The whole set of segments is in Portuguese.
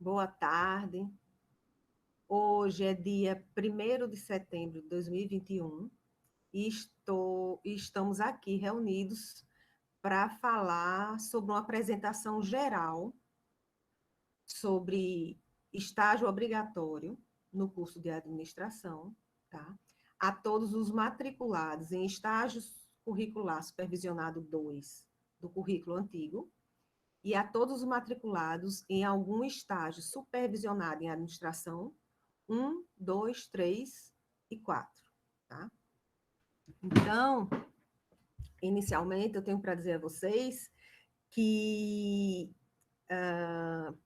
Boa tarde. Hoje é dia 1º de setembro de 2021 e estamos aqui reunidos para falar sobre uma apresentação geral sobre estágio obrigatório no curso de administração, tá? A todos os matriculados em estágios curricular supervisionado 2 do currículo antigo, e a todos os matriculados em algum estágio supervisionado em administração 1, 2, 3 e 4. Tá? Então, inicialmente, eu tenho para dizer a vocês que,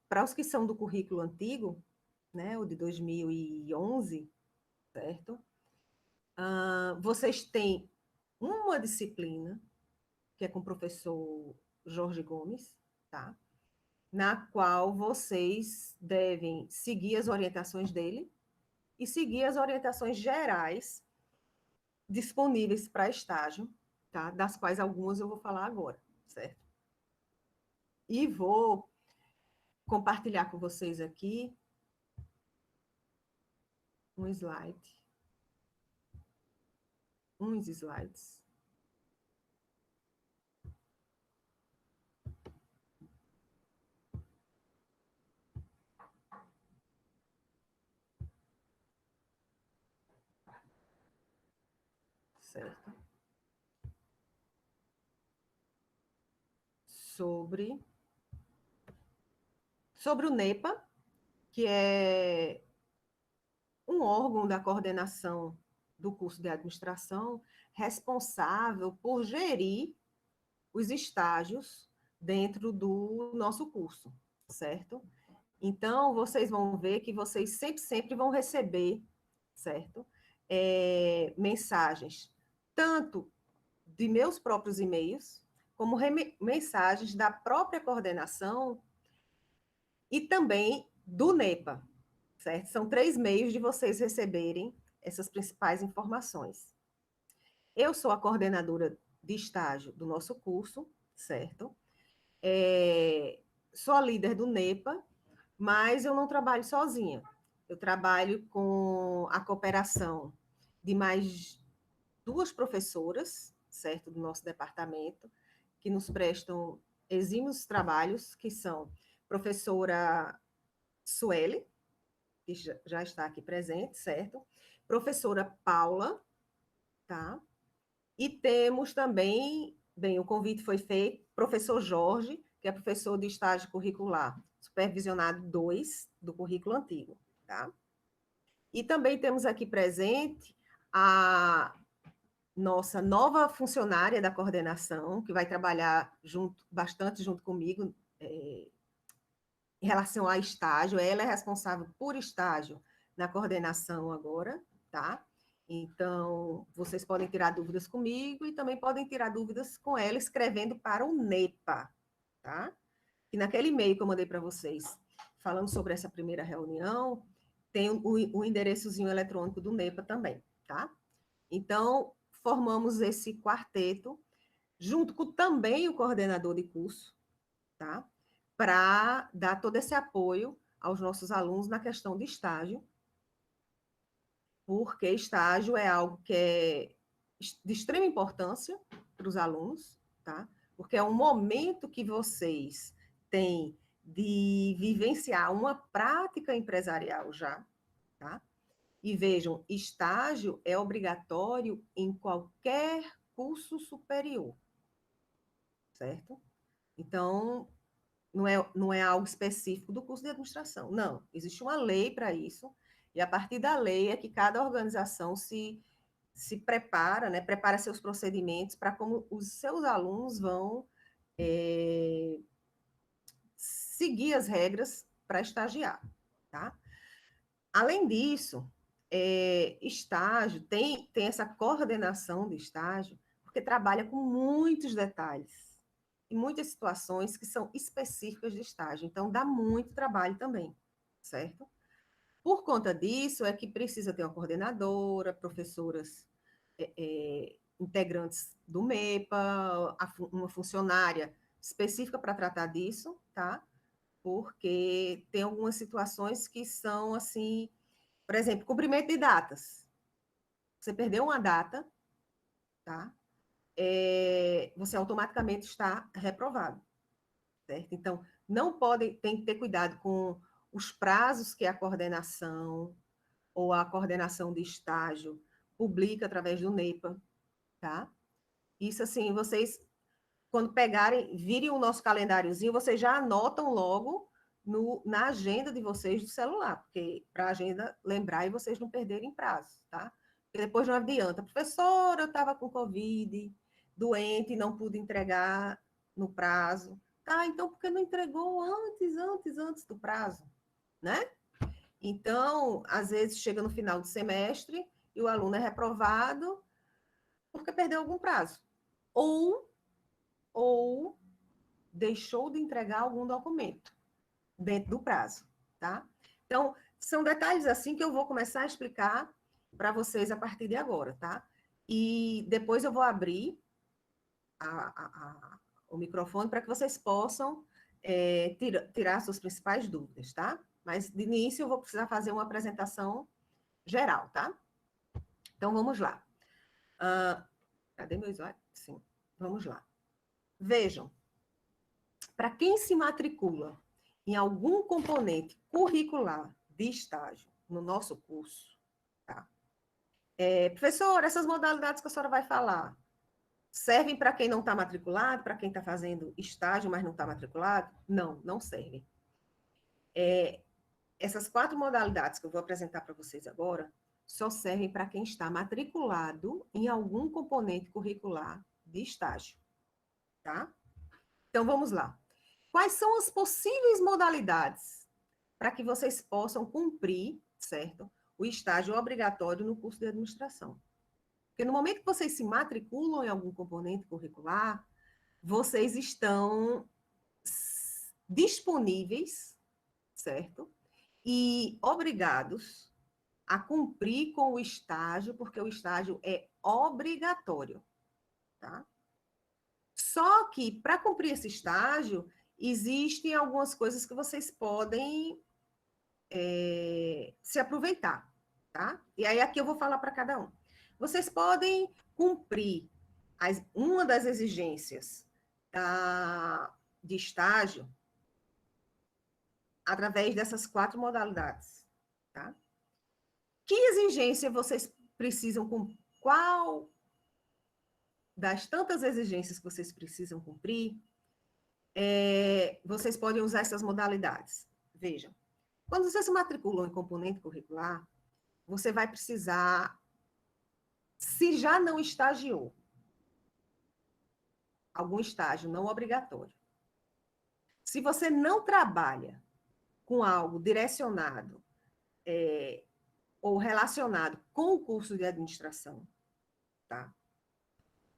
para os que são do currículo antigo, né, o de 2011, certo? Vocês têm uma disciplina, que é com o professor Jorge Gomes, tá? Na qual vocês devem seguir as orientações dele e seguir as orientações gerais disponíveis para estágio, tá? Das quais algumas eu vou falar agora, certo? E vou compartilhar com vocês aqui um slide, uns slides. Certo? Sobre o NEPA, que é um órgão da coordenação do curso de administração responsável por gerir os estágios dentro do nosso curso, certo? Então, vocês vão ver que vocês sempre vão receber, certo? Mensagens, tanto de meus próprios e-mails, como mensagens da própria coordenação e também do NEPA, certo? São 3 meios de vocês receberem essas principais informações. Eu sou a coordenadora de estágio do nosso curso, certo? Sou a líder do NEPA, mas eu não trabalho sozinha. Eu trabalho com a cooperação de mais 2 professoras, certo, do nosso departamento, que nos prestam exímios trabalhos, que são professora Sueli, que já está aqui presente, certo? Professora Paula, tá? E temos também, bem, o convite foi feito, professor Jorge, que é professor de estágio curricular, supervisionado 2 do currículo antigo, tá? E também temos aqui presente a nossa nova funcionária da coordenação, que vai trabalhar bastante junto comigo em relação a estágio. Ela é responsável por estágio na coordenação agora, tá? Então, vocês podem tirar dúvidas comigo e também podem tirar dúvidas com ela escrevendo para o NEPA, tá? E naquele e-mail que eu mandei para vocês, falando sobre essa primeira reunião, tem o endereçozinho eletrônico do NEPA também, tá? Então, formamos esse quarteto, junto com também o coordenador de curso, tá? Para dar todo esse apoio aos nossos alunos na questão de estágio, porque estágio é algo que é de extrema importância para os alunos, tá? Porque é um momento que vocês têm de vivenciar uma prática empresarial já, tá? E vejam, estágio é obrigatório em qualquer curso superior, certo? Então, não é algo específico do curso de administração, não. Existe uma lei para isso, e a partir da lei é que cada organização se prepara, né? Prepara seus procedimentos para como os seus alunos vão seguir as regras para estagiar, tá? Além disso, estágio, tem essa coordenação de estágio, porque trabalha com muitos detalhes e muitas situações que são específicas de estágio. Então, dá muito trabalho também, certo? Por conta disso, é que precisa ter uma coordenadora, professoras integrantes do MEPA, uma funcionária específica para tratar disso, tá? porque tem algumas situações que são assim, por exemplo, cumprimento de datas. Você perdeu uma data, tá? Você automaticamente está reprovado, certo? Então, não pode, tem que ter cuidado com os prazos que a coordenação ou a coordenação de estágio publica através do NEPA, tá? Isso, assim, vocês, quando pegarem, virem o nosso calendáriozinho, vocês já anotam logo na agenda de vocês do celular, porque para a agenda lembrar e vocês não perderem prazo, tá? Porque depois não adianta. Professora, eu estava com Covid, doente, não pude entregar no prazo. Tá, então por que não entregou antes do prazo, né? Então, às vezes chega no final do semestre e o aluno é reprovado porque perdeu algum prazo. Ou deixou de entregar algum documento dentro do prazo, tá? Então, são detalhes assim que eu vou começar a explicar para vocês a partir de agora, tá? E depois eu vou abrir o microfone para que vocês possam tirar suas principais dúvidas, tá? Mas, de início, eu vou precisar fazer uma apresentação geral, tá? Então, vamos lá. Cadê meu slide? Sim, vamos lá. Vejam, para quem se matricula em algum componente curricular de estágio no nosso curso, tá? Professor, essas modalidades que a senhora vai falar servem para quem não está matriculado, para quem está fazendo estágio, mas não está matriculado? Não, não servem. Essas 4 modalidades que eu vou apresentar para vocês agora só servem para quem está matriculado em algum componente curricular de estágio, tá? Então, vamos lá. Quais são as possíveis modalidades para que vocês possam cumprir, certo? O estágio obrigatório no curso de administração. Porque no momento que vocês se matriculam em algum componente curricular, vocês estão disponíveis, certo? E obrigados a cumprir com o estágio, porque o estágio é obrigatório, tá? Só que, para cumprir esse estágio, existem algumas coisas que vocês podem se aproveitar, tá? E aí aqui eu vou falar para cada um. Vocês podem cumprir uma das exigências de estágio através dessas 4 modalidades, tá? Que exigência vocês precisam cumprir? Qual das tantas exigências que vocês precisam cumprir, vocês podem usar essas modalidades? Vejam, quando você se matriculam em componente curricular, você vai precisar, se já não estagiou, algum estágio não obrigatório. Se você não trabalha com algo direcionado ou relacionado com o curso de administração, tá?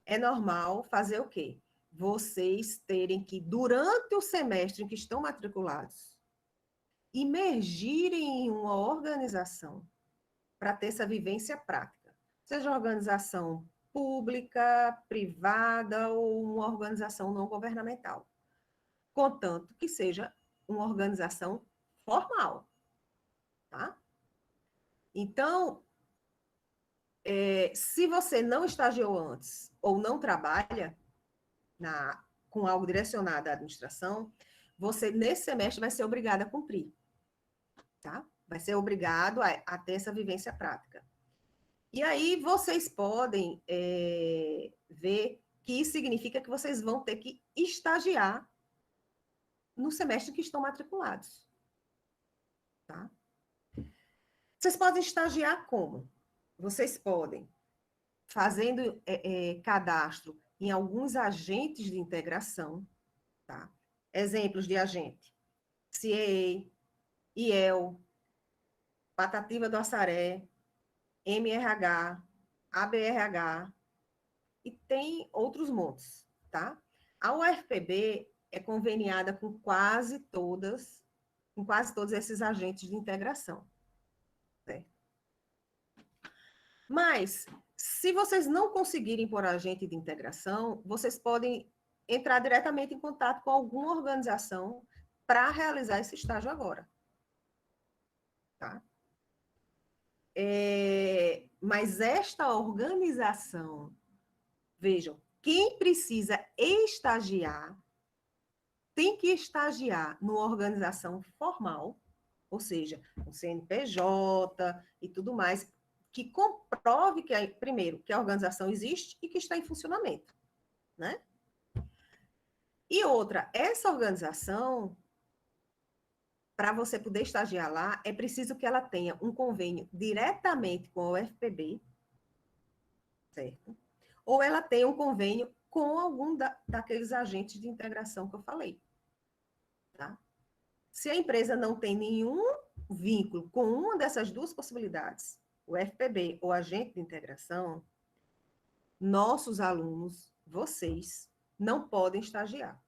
É normal fazer o quê? Vocês terem que, durante o semestre em que estão matriculados, imergirem em uma organização para ter essa vivência prática. Seja uma organização pública, privada ou uma organização não governamental. Contanto que seja uma organização formal, tá? Então, se você não estagiou antes ou não trabalha com algo direcionado à administração, você, nesse semestre, vai ser obrigado a cumprir, tá? Vai ser obrigado a ter essa vivência prática. E aí, vocês podem ver que isso significa que vocês vão ter que estagiar no semestre que estão matriculados, tá? Vocês podem estagiar como? Vocês podem fazendo cadastro em alguns agentes de integração, tá? Exemplos de agente: CIEE, IEL, Patativa do Assaré, MRH, ABRH, e tem outros montes, tá? A UFPB é conveniada com quase todos esses agentes de integração, certo? Mas, se vocês não conseguirem por agente de integração, vocês podem entrar diretamente em contato com alguma organização para realizar esse estágio agora. Tá? Mas esta organização, vejam, quem precisa estagiar tem que estagiar numa organização formal, ou seja, um CNPJ e tudo mais, que comprove que, primeiro, que a organização existe e que está em funcionamento, né? E outra, essa organização, para você poder estagiar lá, é preciso que ela tenha um convênio diretamente com a UFPB, certo? Ou ela tenha um convênio com algum daqueles agentes de integração que eu falei, tá? Se a empresa não tem nenhum vínculo com uma dessas duas possibilidades, o FPB ou agente de integração, nossos alunos, vocês, não podem estagiar.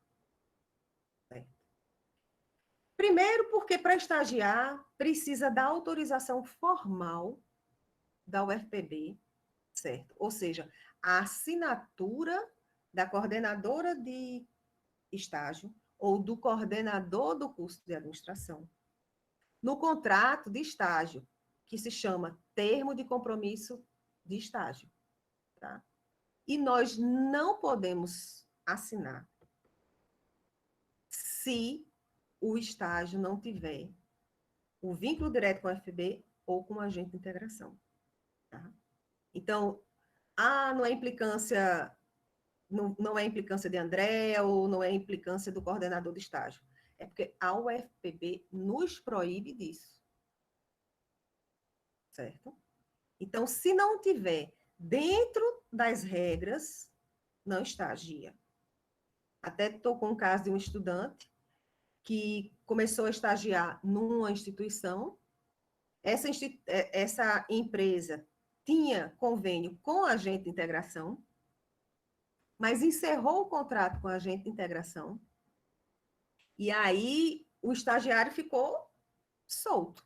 Certo? Primeiro, porque para estagiar precisa da autorização formal da UFPB, certo? Ou seja, a assinatura da coordenadora de estágio ou do coordenador do curso de administração. No contrato de estágio, que se chama termo de compromisso de estágio. Tá? E nós não podemos assinar se o estágio não tiver o vínculo direto com a FB ou com o agente de integração. Tá? Então, não é implicância, não é implicância de André ou não é implicância do coordenador de estágio. É porque a UFPB nos proíbe disso. Certo? Então, se não tiver dentro das regras, não estagia. Até estou com um caso de um estudante que começou a estagiar numa instituição. Essa empresa tinha convênio com a agente de integração, mas encerrou o contrato com a agente de integração. E aí o estagiário ficou solto.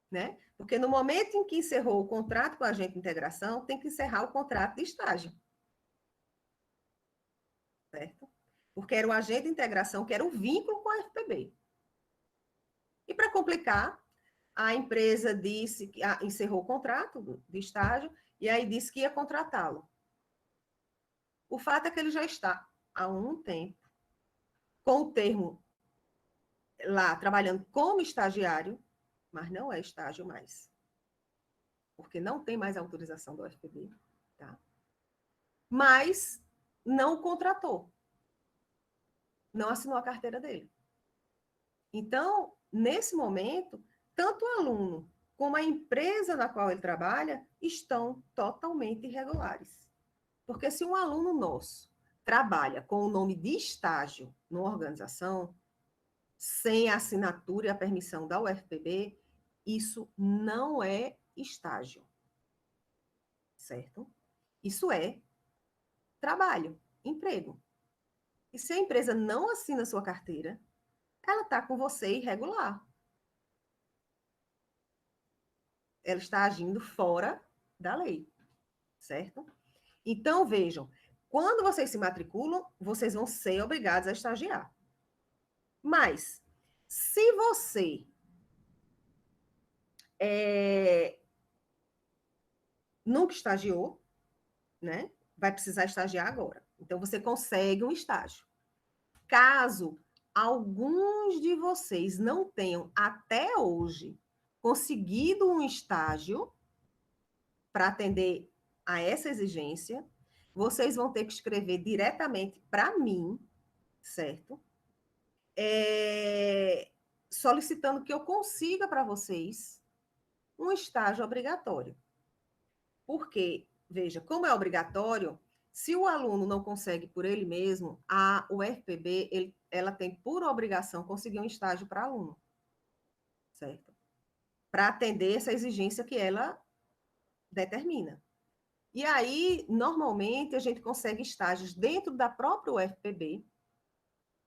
Né? Porque no momento em que encerrou o contrato com a agente de integração, tem que encerrar o contrato de estágio. Certo? Porque era o agente de integração que era o vínculo com a FPB. E para complicar, a empresa disse que encerrou o contrato de estágio e aí disse que ia contratá-lo. O fato é que ele já está há um tempo com o termo lá trabalhando como estagiário, mas não é estágio mais. Porque não tem mais autorização do UFPB, tá? Mas não contratou. Não assinou a carteira dele. Então, nesse momento, tanto o aluno como a empresa na qual ele trabalha estão totalmente irregulares. Porque se um aluno nosso trabalha com o nome de estágio numa organização, sem a assinatura e a permissão da UFPB, isso não é estágio. Certo? Isso é trabalho, emprego. E se a empresa não assina sua carteira, ela está com você irregular. Ela está agindo fora da lei, certo? Então, vejam, quando vocês se matriculam, vocês vão ser obrigados a estagiar. Mas, se você nunca estagiou, né? Vai precisar estagiar agora. Então, você consegue um estágio. Caso alguns de vocês não tenham, até hoje, conseguido um estágio para atender a essa exigência, vocês vão ter que escrever diretamente para mim, certo? Solicitando que eu consiga para vocês um estágio obrigatório. Porque, veja, como é obrigatório, se o aluno não consegue por ele mesmo, a UFPB, ela tem por obrigação conseguir um estágio para aluno, certo? Para atender essa exigência que ela determina. E aí, normalmente, a gente consegue estágios dentro da própria UFPB,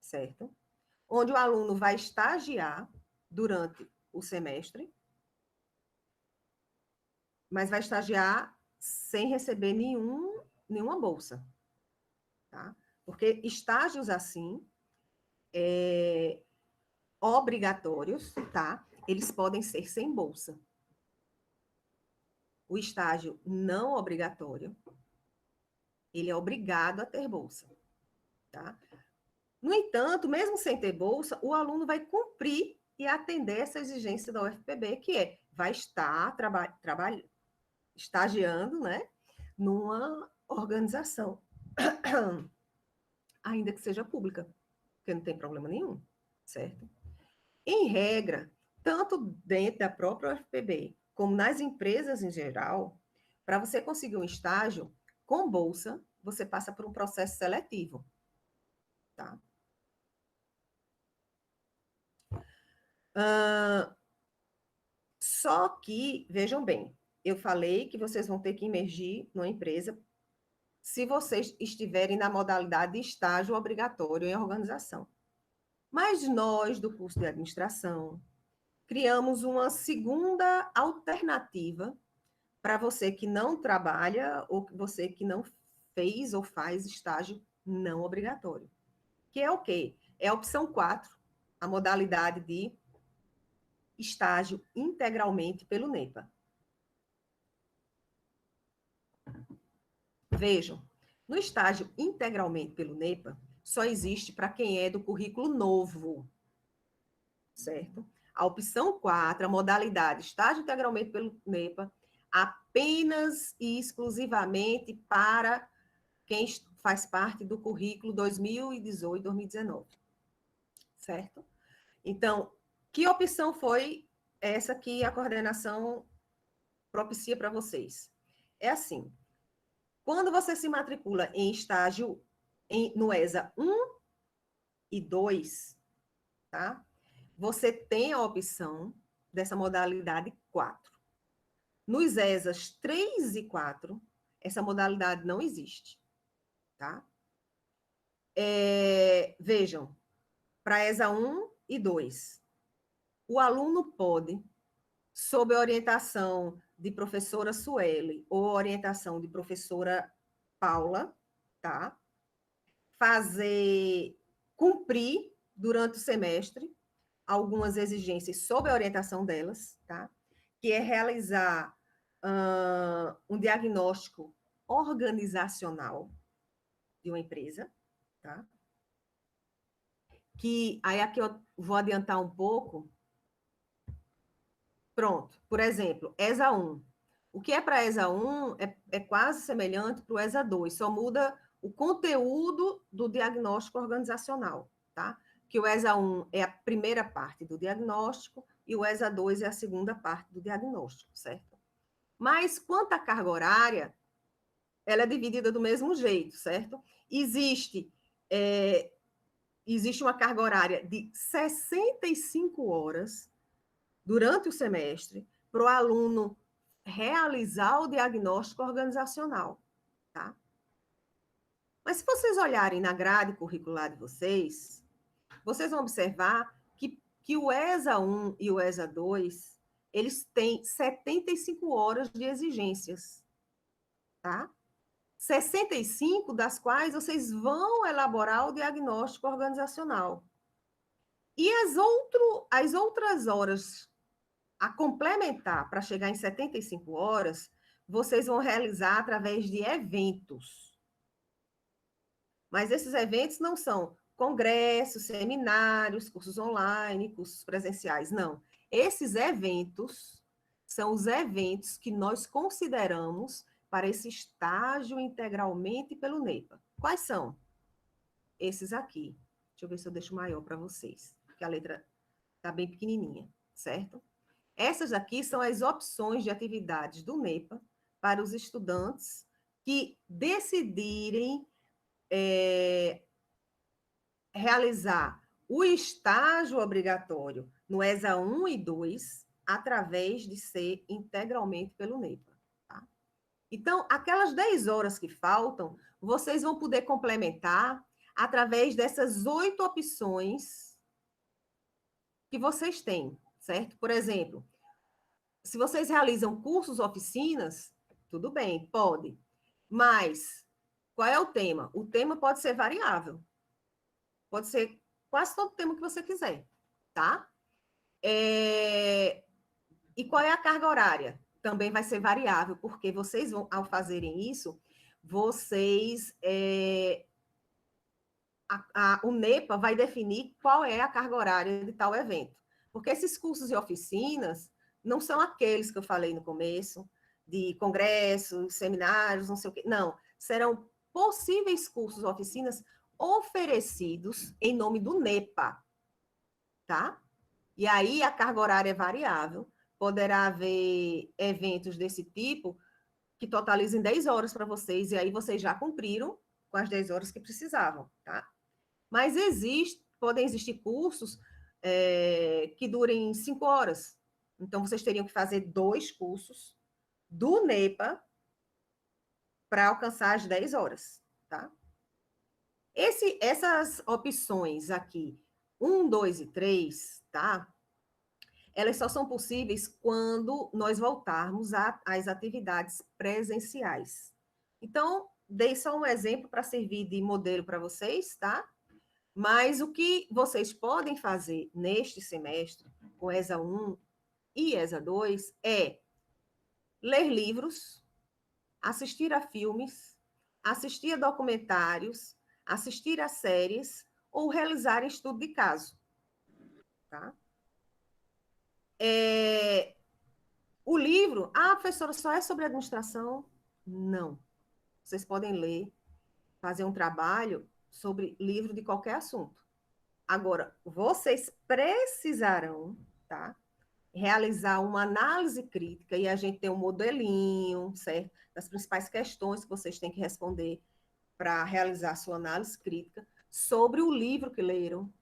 certo? Onde o aluno vai estagiar durante o semestre, mas vai estagiar sem receber nenhuma bolsa, tá? Porque estágios assim obrigatórios, tá? Eles podem ser sem bolsa. O estágio não obrigatório, ele é obrigado a ter bolsa, tá? No entanto, mesmo sem ter bolsa, o aluno vai cumprir e atender essa exigência da UFPB, que vai estar estagiando, né, numa organização, ainda que seja pública, porque não tem problema nenhum, certo? Em regra, tanto dentro da própria UFPB, como nas empresas em geral, para você conseguir um estágio com bolsa, você passa por um processo seletivo, tá? Só que, vejam bem, eu falei que vocês vão ter que emergir numa empresa se vocês estiverem na modalidade de estágio obrigatório em organização. Mas nós, do curso de administração, criamos uma segunda alternativa para você que não trabalha ou você que não fez ou faz estágio não obrigatório. Que é o quê? É a opção 4, a modalidade de estágio integralmente pelo NEPA. Vejam, no estágio integralmente pelo NEPA, só existe para quem é do currículo novo, certo? A opção 4, a modalidade estágio integralmente pelo NEPA, apenas e exclusivamente para quem faz parte do currículo 2018-2019, certo? Então, que opção foi essa que a coordenação propicia para vocês? É assim, quando você se matricula em estágio no ESA 1 e 2, tá? Você tem a opção dessa modalidade 4. Nos ESAs 3 e 4, essa modalidade não existe, tá? Vejam, para ESA 1 e 2, o aluno pode, sob a orientação de professora Sueli ou orientação de professora Paula, tá? Cumprir durante o semestre algumas exigências sob a orientação delas, tá? Que é realizar um diagnóstico organizacional de uma empresa, tá? Que aí aqui eu vou adiantar um pouco. Pronto, por exemplo, ESA 1. O que é para ESA 1 é quase semelhante para o ESA 2, só muda o conteúdo do diagnóstico organizacional, tá? Que o ESA 1 é a primeira parte do diagnóstico e o ESA 2 é a segunda parte do diagnóstico, certo? Mas quanto à carga horária, ela é dividida do mesmo jeito, certo? Existe uma carga horária de 65 horas durante o semestre para o aluno realizar o diagnóstico organizacional, tá? Mas se vocês olharem na grade curricular de vocês, vocês vão observar que o ESA 1 e o ESA 2, eles têm 75 horas de exigências, tá? 65 das quais vocês vão elaborar o diagnóstico organizacional. E as outras horas a complementar para chegar em 75 horas, vocês vão realizar através de eventos. Mas esses eventos não são congressos, seminários, cursos online, cursos presenciais, não. Esses eventos são os eventos que nós consideramos para esse estágio integralmente pelo NEPA. Quais são? Esses aqui. Deixa eu ver se eu deixo maior para vocês, porque a letra está bem pequenininha, certo? Essas aqui são as opções de atividades do NEPA para os estudantes que decidirem realizar o estágio obrigatório no ESA 1 e 2 através de ser integralmente pelo NEPA. Tá? Então, aquelas 10 horas que faltam, vocês vão poder complementar através dessas 8 opções que vocês têm, certo? Por exemplo, se vocês realizam cursos, oficinas, tudo bem, pode. Mas qual é o tema? O tema pode ser variável. Pode ser quase todo o tempo que você quiser, tá? E qual é a carga horária? Também vai ser variável, porque vocês vão, ao fazerem isso, vocês o NEPA vai definir qual é a carga horária de tal evento. Porque esses cursos e oficinas não são aqueles que eu falei no começo, de congressos, seminários, não sei o quê. Não, serão possíveis cursos ou oficinas oferecidos em nome do NEPA, tá? E aí a carga horária é variável, poderá haver eventos desse tipo que totalizem 10 horas para vocês, e aí vocês já cumpriram com as 10 horas que precisavam, tá? Mas podem existir cursos que durem 5 horas. Então, vocês teriam que fazer 2 cursos do NEPA para alcançar as 10 horas, tá? Essas opções aqui, 1, 2 e 3, tá? Elas só são possíveis quando nós voltarmos às atividades presenciais. Então, dei só um exemplo para servir de modelo para vocês, tá? Mas o que vocês podem fazer neste semestre, com ESA 1 e ESA 2, é ler livros, assistir a filmes, assistir a documentários, assistir a séries ou realizar estudo de caso. Tá? O livro, professora, só é sobre administração? Não. Vocês podem ler, fazer um trabalho sobre livro de qualquer assunto. Agora, vocês precisarão, tá? Realizar uma análise crítica e a gente tem um modelinho, certo? Das principais questões que vocês têm que responder para realizar a sua análise crítica sobre o livro que leram,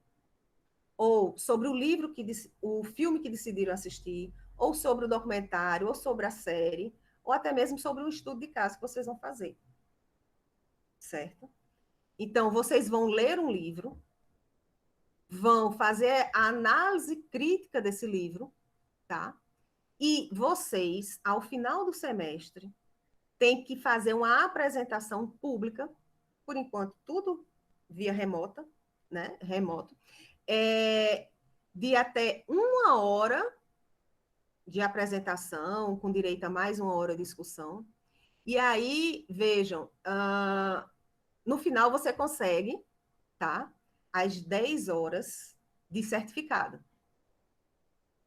ou sobre o livro o filme que decidiram assistir, ou sobre o documentário, ou sobre a série, ou até mesmo sobre um estudo de caso que vocês vão fazer. Certo? Então, vocês vão ler um livro, vão fazer a análise crítica desse livro, tá? E vocês, ao final do semestre, têm que fazer uma apresentação pública, por enquanto tudo via remota, né? Remoto, de até 1 hora de apresentação, com direito a mais 1 hora de discussão. E aí, vejam, no final você consegue, tá? As 10 horas de certificado.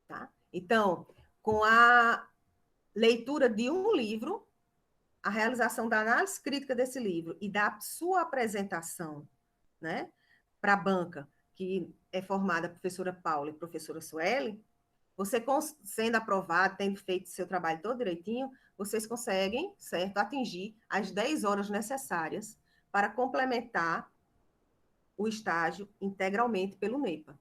Tá? Então, com a leitura de um livro, a realização da análise crítica desse livro e da sua apresentação, né, para a banca, que é formada a professora Paula e a professora Sueli, você sendo aprovado, tendo feito seu trabalho todo direitinho, vocês conseguem, certo, atingir as 10 horas necessárias para complementar o estágio integralmente pelo NEPA.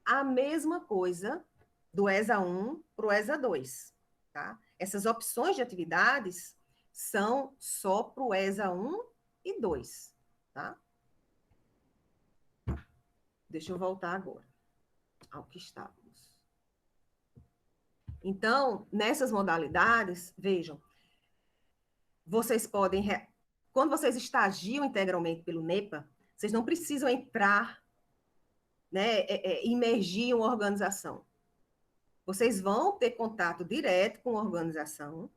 A mesma coisa do ESA 1 para o ESA 2. Tá? Essas opções de atividades são só para o ESA 1 e 2. Tá? Deixa eu voltar agora ao que estávamos. Então, nessas modalidades, vejam, vocês podem, quando vocês estagiam integralmente pelo NEPA, vocês não precisam entrar, né, imergir em uma organização. Vocês vão ter contato direto com a organização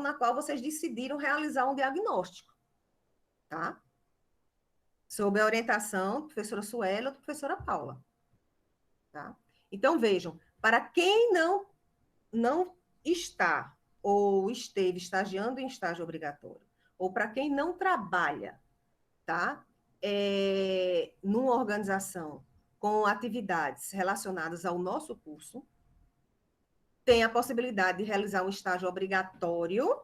na qual vocês decidiram realizar um diagnóstico, tá? Sob a orientação da professora Suela ou da professora Paula, tá? Então, vejam, para quem não está ou esteve estagiando em estágio obrigatório, ou para quem não trabalha, tá? Numa organização com atividades relacionadas ao nosso curso, tem a possibilidade de realizar um estágio obrigatório,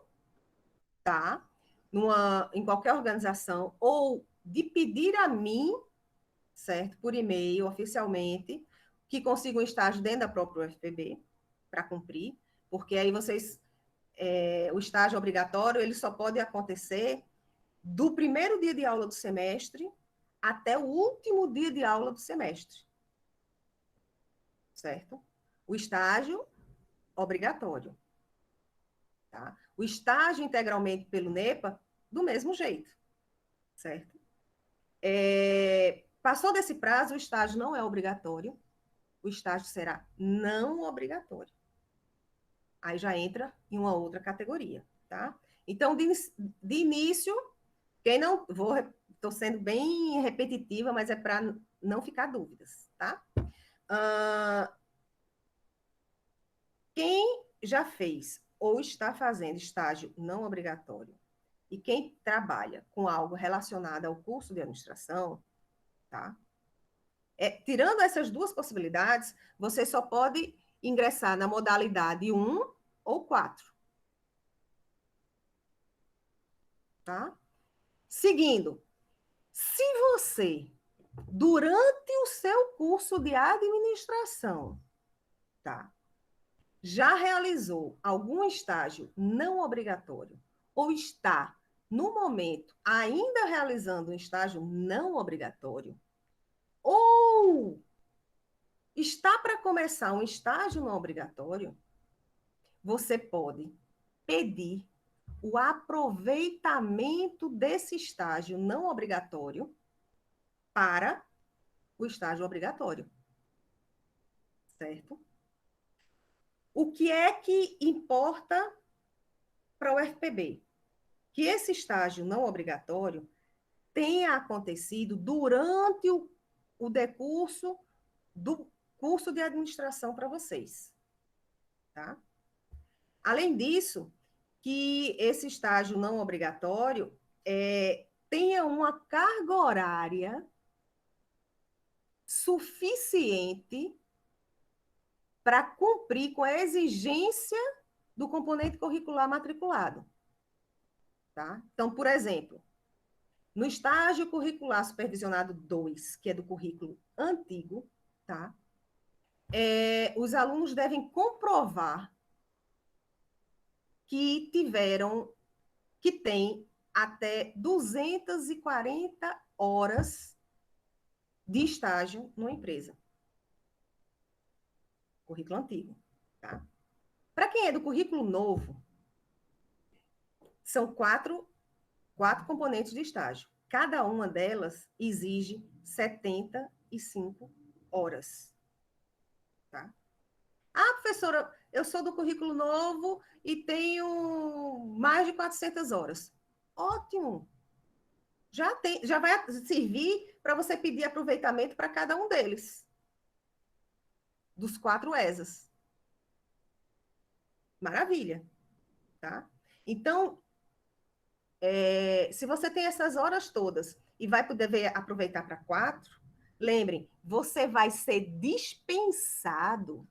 tá? Em qualquer organização, ou de pedir a mim, certo? Por e-mail, oficialmente, que consiga um estágio dentro da própria UFPB, para cumprir, porque aí vocês, o estágio obrigatório, ele só pode acontecer do primeiro dia de aula do semestre até o último dia de aula do semestre. Certo? O estágio obrigatório. Tá? O estágio integralmente pelo NEPA, do mesmo jeito. Certo? Passou desse prazo, o estágio não é obrigatório, o estágio será não obrigatório. Aí já entra em uma outra categoria, tá? Então, de início, quem não... Estou sendo bem repetitiva, mas é para não ficar dúvidas, tá? Quem já fez ou está fazendo estágio não obrigatório e quem trabalha com algo relacionado ao curso de administração, tá? Tirando essas duas possibilidades, você só pode ingressar na modalidade 1 ou 4. Tá? Seguindo, se você, durante o seu curso de administração, tá, já realizou algum estágio não obrigatório ou está, no momento, ainda realizando um estágio não obrigatório, ou está para começar um estágio não obrigatório, você pode pedir o aproveitamento desse estágio não obrigatório para o estágio obrigatório, certo? O que é que importa para o FPB? Que esse estágio não obrigatório tenha acontecido durante o decurso do curso de administração para vocês, tá? Além disso, que esse estágio não obrigatório tenha uma carga horária suficiente para cumprir com a exigência do componente curricular matriculado. Tá? Então, por exemplo, no estágio curricular supervisionado 2, que é do currículo antigo, tá? Os alunos devem comprovar que têm até 240 horas de estágio numa empresa. Currículo antigo, tá? Para quem é do currículo novo, são quatro componentes de estágio. Cada uma delas exige 75 horas. Tá? Ah, professora, eu sou do currículo novo e tenho mais de 400 horas. Ótimo! Já vai servir para você pedir aproveitamento para cada um deles, dos 4 ESAs. Maravilha! Tá? Então, se você tem essas horas todas e vai poder aproveitar para 4, lembrem, você vai ser dispensado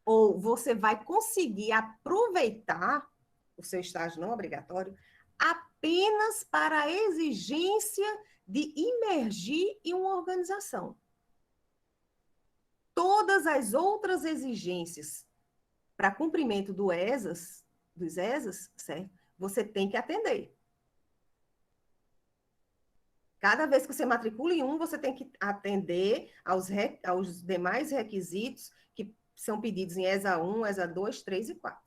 ou você vai conseguir aproveitar o seu estágio não obrigatório apenas para a exigência de imergir em uma organização. Todas as outras exigências para cumprimento dos ESAs, certo? Você tem que atender. Cada vez que você matricula em um, você tem que atender aos demais requisitos que são pedidos em ESA 1, ESA 2, 3 e 4.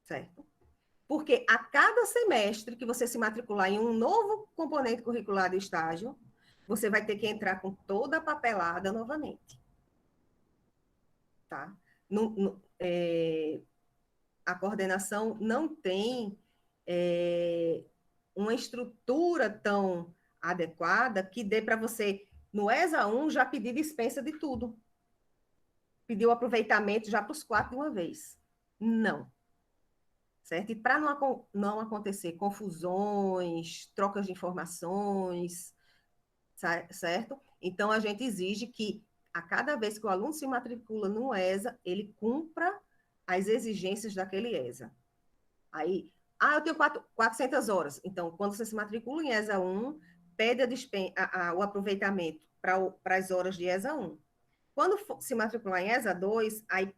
Certo? Porque a cada semestre que você se matricular em um novo componente curricular de estágio, você vai ter que entrar com toda a papelada novamente. Tá? A coordenação não tem uma estrutura tão adequada que dê para você, no ESA 1, já pedir dispensa de tudo. Pedir o aproveitamento já para os 4 de uma vez. Não. Certo? E para não acontecer confusões, trocas de informações, certo? Então, a gente exige que, a cada vez que o aluno se matricula no ESA, ele cumpra as exigências daquele ESA. Aí, eu tenho 400 horas. Então, quando você se matricula em ESA 1, pede o aproveitamento para as horas de ESA 1. Quando se matricular em ESA 2, aí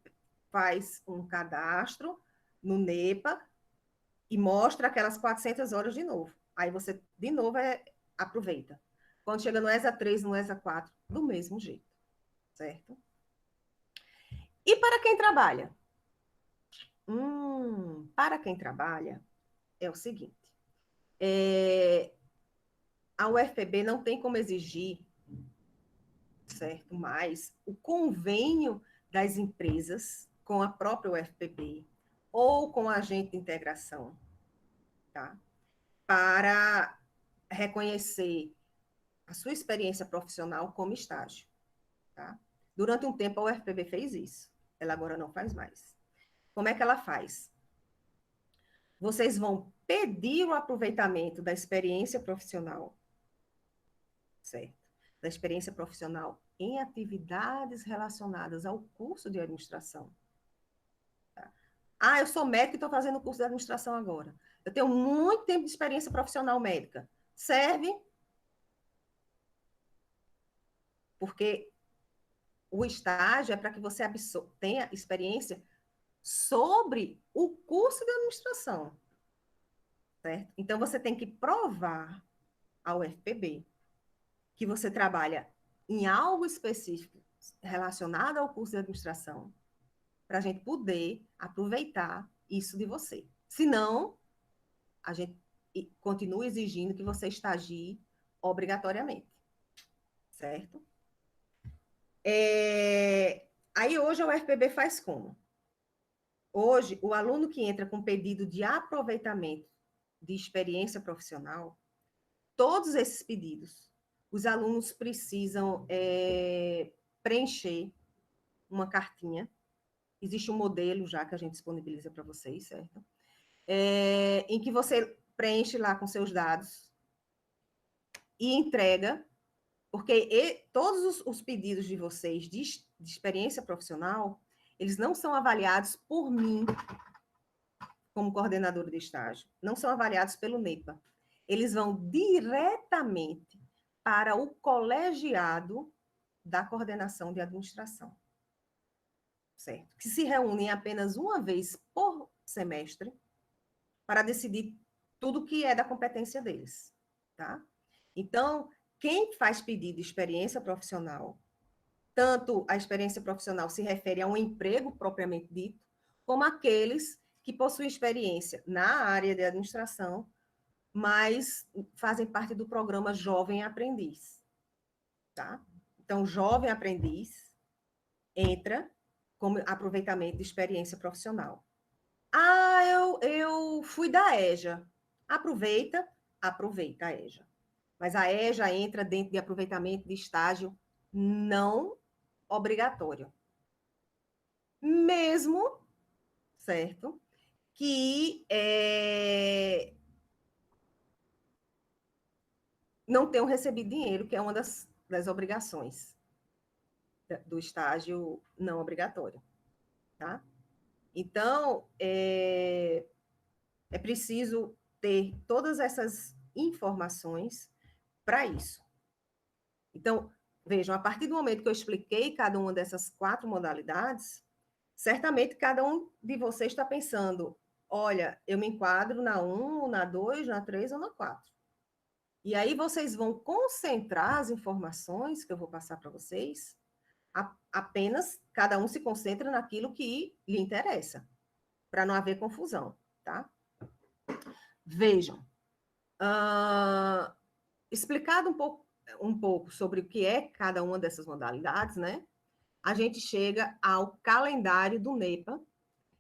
faz um cadastro no NEPA e mostra aquelas 400 horas de novo. Aí você, de novo, aproveita. Quando chega no ESA 3, no ESA 4, do mesmo jeito. Certo? E para quem trabalha? Para quem trabalha, é o seguinte. a UFPB não tem como exigir, certo, mais o convênio das empresas com a própria UFPB ou com a agente de integração, tá? Para reconhecer a sua experiência profissional como estágio, tá? Durante um tempo a UFPB fez isso, ela agora não faz mais. Como é que ela faz? Vocês vão pedir o aproveitamento da experiência profissional, certo? Da experiência profissional em atividades relacionadas ao curso de administração. Tá? Ah, eu sou médica e estou fazendo o curso de administração agora. Eu tenho muito tempo de experiência profissional médica. Serve? Porque o estágio é para que você tenha experiência sobre o curso de administração, certo? Então, você tem que provar ao UFPB que você trabalha em algo específico relacionado ao curso de administração, para a gente poder aproveitar isso de você. Senão, a gente continua exigindo que você estagie obrigatoriamente, certo? Aí hoje a UFPB faz como? Hoje, o aluno que entra com pedido de aproveitamento de experiência profissional, todos esses pedidos, os alunos precisam preencher uma cartinha. Existe um modelo já que a gente disponibiliza para vocês, certo? Em que você preenche lá com seus dados e entrega, porque todos os pedidos de vocês de experiência profissional, eles não são avaliados por mim, como coordenadora de estágio, não são avaliados pelo NEPA. Eles vão diretamente para o colegiado da coordenação de administração, certo? Que se reúnem apenas uma vez por semestre para decidir tudo que é da competência deles, tá? Então, quem faz pedido de experiência profissional, tanto a experiência profissional se refere a um emprego propriamente dito, como aqueles que possuem experiência na área de administração, mas fazem parte do programa Jovem Aprendiz, tá? Então, Jovem Aprendiz entra como aproveitamento de experiência profissional. Ah, eu fui da EJA. Aproveita a EJA. Mas a EJA entra dentro de aproveitamento de estágio não obrigatório. Mesmo, certo, que não tenham recebido dinheiro, que é uma das obrigações do estágio não obrigatório, tá? Então, é preciso ter todas essas informações para isso. Então, vejam, a partir do momento que eu expliquei cada uma dessas 4 modalidades, certamente cada um de vocês está pensando, olha, eu me enquadro na 1, na 2, na 3 ou na 4. E aí vocês vão concentrar as informações que eu vou passar para vocês, apenas cada um se concentra naquilo que lhe interessa, para não haver confusão, tá? Vejam, explicado um pouco sobre o que é cada uma dessas modalidades, né? A gente chega ao calendário do NEPA.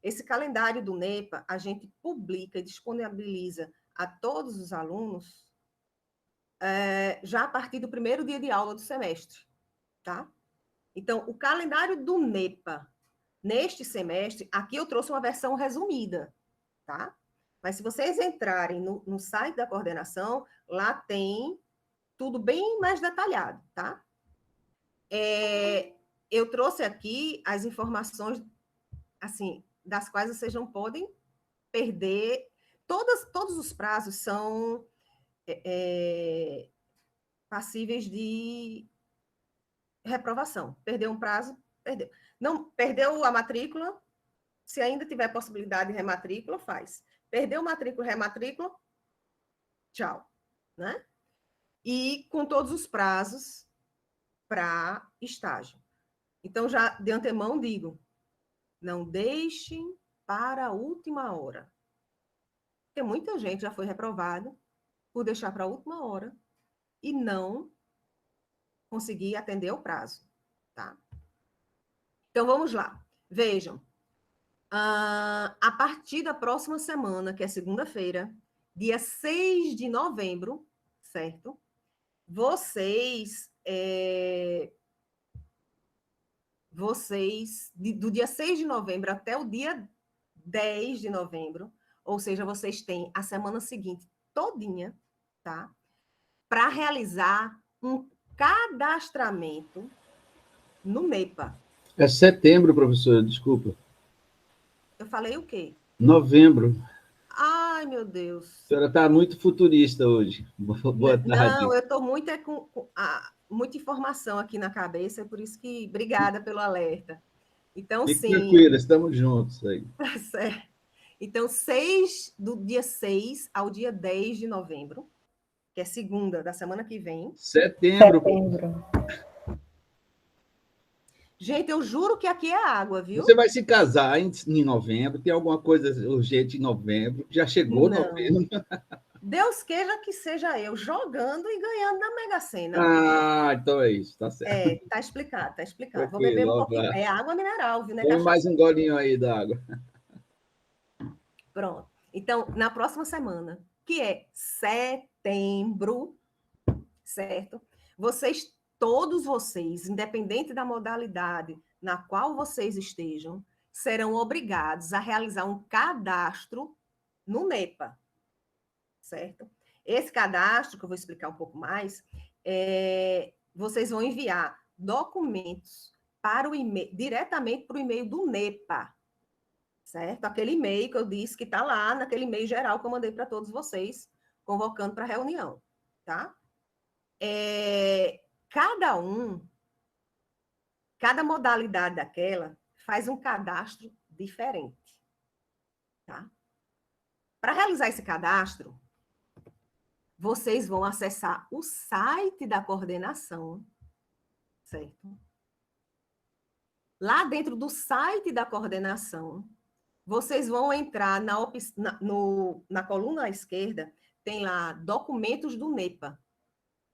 Esse calendário do NEPA, a gente publica e disponibiliza a todos os alunos já a partir do primeiro dia de aula do semestre, tá? Então, o calendário do NEPA, neste semestre, aqui eu trouxe uma versão resumida, tá? Mas se vocês entrarem no site da coordenação, lá tem tudo bem mais detalhado, tá? Eu trouxe aqui as informações, assim, das quais vocês não podem perder. Todos os prazos são passíveis de reprovação. Perdeu um prazo, perdeu. Não, perdeu a matrícula, se ainda tiver possibilidade de rematrícula, faz. Perdeu matrícula, rematrícula, tchau, né? E com todos os prazos para estágio. Então, já de antemão digo, não deixem para a última hora. Porque muita gente já foi reprovada por deixar para a última hora e não conseguir atender o prazo, tá? Então, vamos lá. Vejam, a partir da próxima semana, que é segunda-feira, dia 6 de novembro, certo? Vocês, do dia 6 de novembro até o dia 10 de novembro, ou seja, vocês têm a semana seguinte todinha, tá? Para realizar um cadastramento no NEPA. É setembro, professora, desculpa. Eu falei o quê? Novembro. Ai, meu Deus. A senhora está muito futurista hoje. Boa tarde. Não, eu estou muito com muita informação aqui na cabeça, é por isso que obrigada pelo alerta. Então, Fique sim, tranquila, estamos juntos aí. tá certo. Então, do dia 6 ao dia 10 de novembro, que é segunda da semana que vem. Setembro. Gente, eu juro que aqui é água, viu? Você vai se casar em novembro? Tem alguma coisa urgente em novembro? Já chegou Não. novembro? Deus queira que seja eu jogando e ganhando na Mega Sena. Ah, então é isso, tá certo. Tá explicado, tá explicado. Vou beber um Tranquilo, pouquinho. É água mineral, viu? Não é tome mais cachaça. um golinho aí da água. Pronto. Então, na próxima semana, que é setembro, certo? Todos vocês, independente da modalidade na qual vocês estejam, serão obrigados a realizar um cadastro no NEPA, certo? Esse cadastro, que eu vou explicar um pouco mais, vocês vão enviar documentos para o e-mail, diretamente para o e-mail do NEPA, certo? Aquele e-mail que eu disse que está lá, naquele e-mail geral que eu mandei para todos vocês, convocando para a reunião, tá? Cada modalidade daquela faz um cadastro diferente, tá? Para realizar esse cadastro, vocês vão acessar o site da coordenação, certo? Lá dentro do site da coordenação, vocês vão entrar na coluna à esquerda, tem lá documentos do NEPA.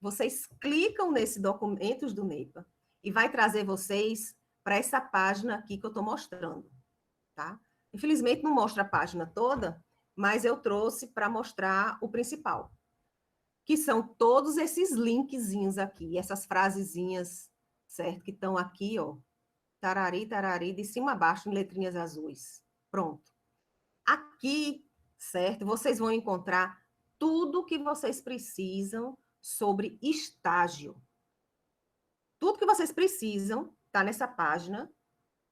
Vocês clicam nesse documentos do NEPA e vai trazer vocês para essa página aqui que eu estou mostrando, tá? Infelizmente não mostra a página toda, mas eu trouxe para mostrar o principal, que são todos esses linkzinhos aqui, essas frasezinhas, certo? Que estão aqui, ó, tarari, tarari, de cima a baixo, em letrinhas azuis. Pronto. Aqui, certo? Vocês vão encontrar tudo que vocês precisam sobre estágio. Tudo que vocês precisam está nessa página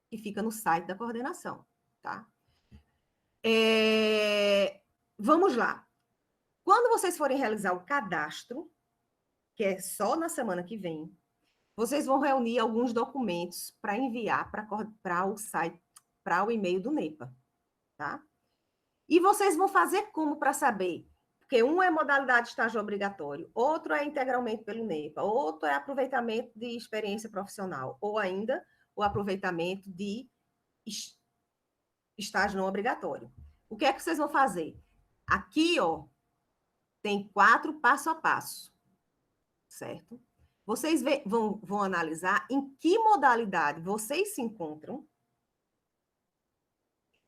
que fica no site da coordenação, tá? Vamos lá. Quando vocês forem realizar o cadastro, que é só na semana que vem, vocês vão reunir alguns documentos para enviar para o site, para o e-mail do NEPA, tá? E vocês vão fazer como para saber? Porque um é modalidade de estágio obrigatório, outro é integralmente pelo NEPA, outro é aproveitamento de experiência profissional, ou ainda o aproveitamento de estágio não obrigatório. O que é que vocês vão fazer? Aqui, ó, tem 4 passo a passo, certo? Vocês vão analisar em que modalidade vocês se encontram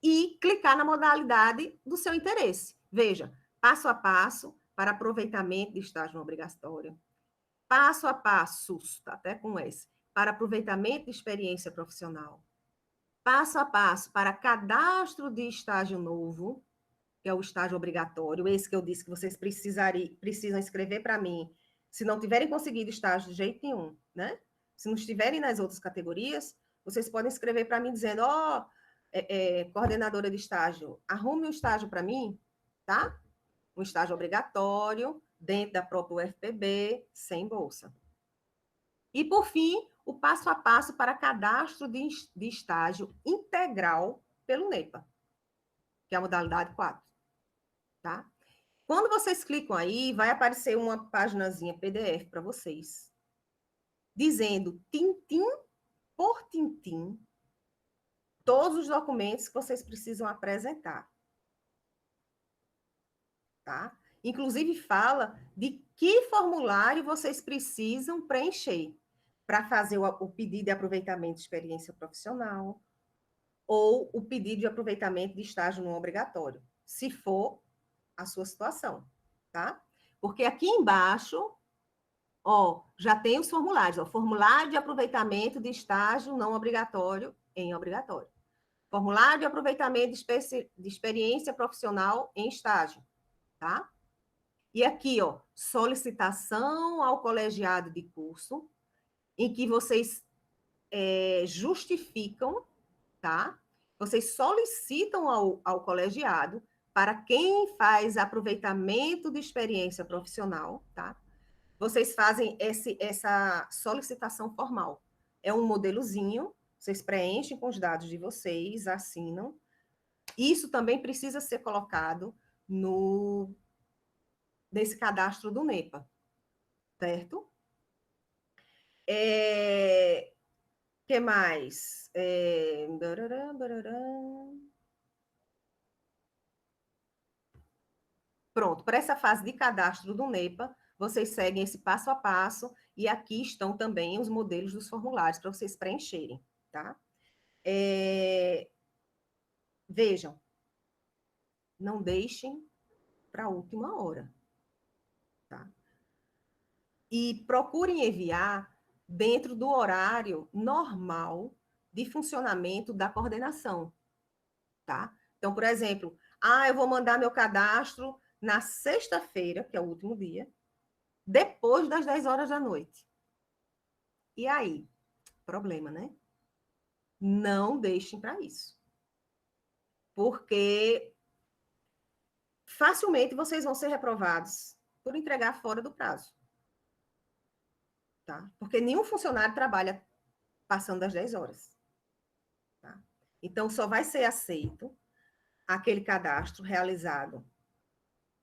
e clicar na modalidade do seu interesse. Veja, passo a passo para aproveitamento de estágio não obrigatório. Passo a passo, tá até com S, para aproveitamento de experiência profissional. Passo a passo para cadastro de estágio novo, que é o estágio obrigatório, esse que eu disse que vocês precisam escrever para mim, se não tiverem conseguido estágio de jeito nenhum, né? Se não estiverem nas outras categorias, vocês podem escrever para mim dizendo, coordenadora de estágio, arrume um estágio para mim, tá? Um estágio obrigatório, dentro da própria UFPB, sem bolsa. E, por fim, o passo a passo para cadastro de estágio integral pelo NEPA, que é a modalidade 4. Tá? Quando vocês clicam aí, vai aparecer uma paginazinha PDF para vocês, dizendo tintim por tintim todos os documentos que vocês precisam apresentar. Tá? Inclusive, fala de que formulário vocês precisam preencher para fazer o pedido de aproveitamento de experiência profissional ou o pedido de aproveitamento de estágio não obrigatório, se for a sua situação, tá? Porque aqui embaixo, ó, já tem os formulários, ó, formulário de aproveitamento de estágio não obrigatório em obrigatório. Formulário de aproveitamento de experiência profissional em estágio, tá? E aqui, ó, solicitação ao colegiado de curso, em que vocês justificam, tá? Vocês solicitam ao colegiado para quem faz aproveitamento de experiência profissional, tá? Vocês fazem essa solicitação formal. É um modelozinho, vocês preenchem com os dados de vocês, assinam. Isso também precisa ser colocado nesse cadastro do NEPA, certo? Que mais? Pronto, para essa fase de cadastro do NEPA, vocês seguem esse passo a passo e aqui estão também os modelos dos formulários para vocês preencherem, tá? Vejam, não deixem para a última hora, tá? E procurem enviar dentro do horário normal de funcionamento da coordenação, tá? Então, por exemplo, eu vou mandar meu cadastro na sexta-feira, que é o último dia, depois das 10 horas da noite. E aí? Problema, né? Não deixem para isso. Porque facilmente vocês vão ser reprovados por entregar fora do prazo. Tá? Porque nenhum funcionário trabalha passando das 10 horas. Tá? Então, só vai ser aceito aquele cadastro realizado,